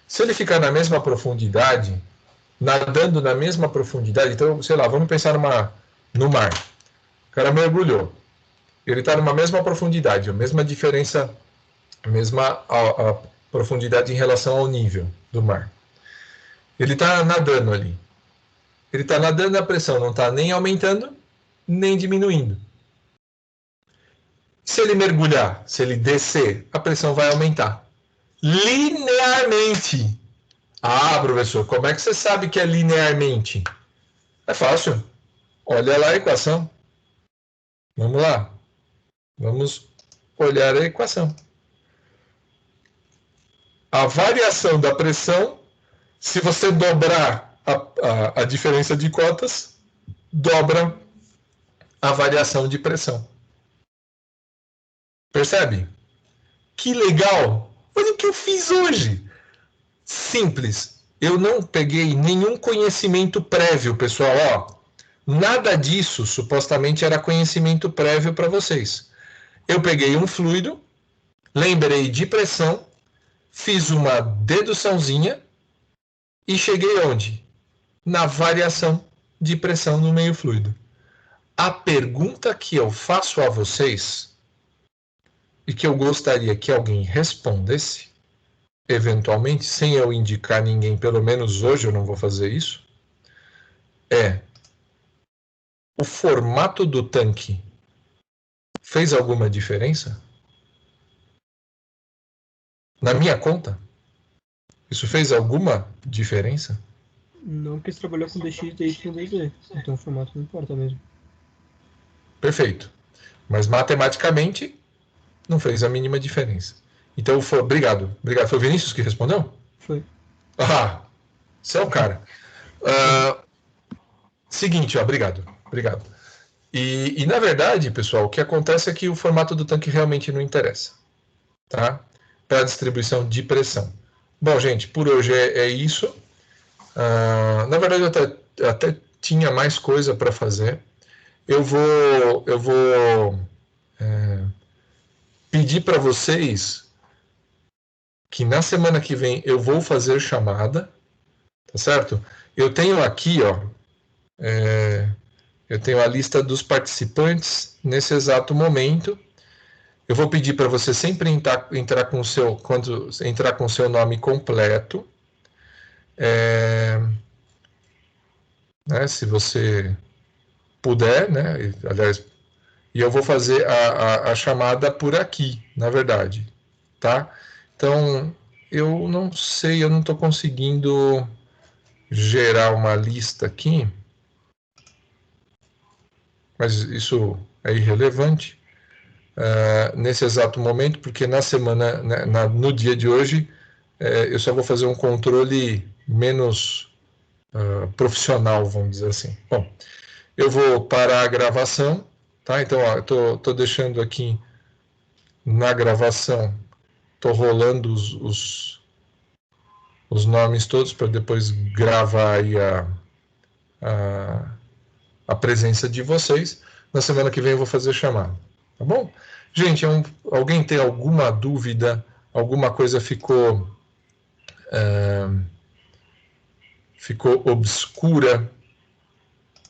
Se ele ficar na mesma profundidade, nadando na mesma profundidade, então, sei lá, vamos pensar no mar. O cara mergulhou. Ele está numa mesma profundidade, a mesma diferença, a mesma profundidade em relação ao nível do mar. Ele está nadando ali. Ele está nadando, a pressão não está nem aumentando, nem diminuindo. Se ele mergulhar, se ele descer, a pressão vai aumentar. Linearmente. Ah, professor, como é que você sabe que é linearmente? É fácil. Olha lá a equação. Vamos lá. Vamos olhar a equação. A variação da pressão, se você dobrar a diferença de cotas, dobra a variação de pressão. Percebe? Que legal! Olha o que eu fiz hoje. Simples. Eu não peguei nenhum conhecimento prévio, pessoal. Ó, nada disso supostamente era conhecimento prévio para vocês. Eu peguei um fluido, lembrei de pressão, fiz uma deduçãozinha e cheguei onde? Na variação de pressão no meio fluido. A pergunta que eu faço a vocês e que eu gostaria que alguém respondesse, eventualmente, sem eu indicar ninguém, pelo menos hoje eu não vou fazer isso, é: o formato do tanque fez alguma diferença? Na minha conta? Isso fez alguma diferença? Não, porque você trabalhou com DX, DY e DZ. Então o formato não importa mesmo. Perfeito. Mas matematicamente não fez a mínima diferença. Então, obrigado. Obrigado. Foi o Vinícius que respondeu? Foi. Ah, você é o cara. Seguinte, obrigado. Obrigado. E, na verdade, pessoal, o que acontece é que o formato do tanque realmente não interessa, tá? Para a distribuição de pressão. Bom, gente, por hoje é isso. Na verdade, eu até tinha mais coisa para fazer. Eu vou pedir para vocês que na semana que vem eu vou fazer chamada, tá certo? Eu tenho aqui, ó, eu tenho a lista dos participantes nesse exato momento. Eu vou pedir para você sempre entrar com o seu nome completo. Né, se você puder, né? Aliás, e eu vou fazer a chamada por aqui, na verdade, tá? Então, eu não sei, eu não estou conseguindo gerar uma lista aqui, mas isso é irrelevante nesse exato momento, porque na semana, no dia de hoje, eu só vou fazer um controle menos profissional, vamos dizer assim. Bom, eu vou parar a gravação, tá? Então, ó, eu tô deixando aqui na gravação, tô rolando os nomes todos para depois gravar aí a presença de vocês. Na semana que vem eu vou fazer chamada, tá bom? Gente, alguém tem alguma dúvida? Alguma coisa ficou obscura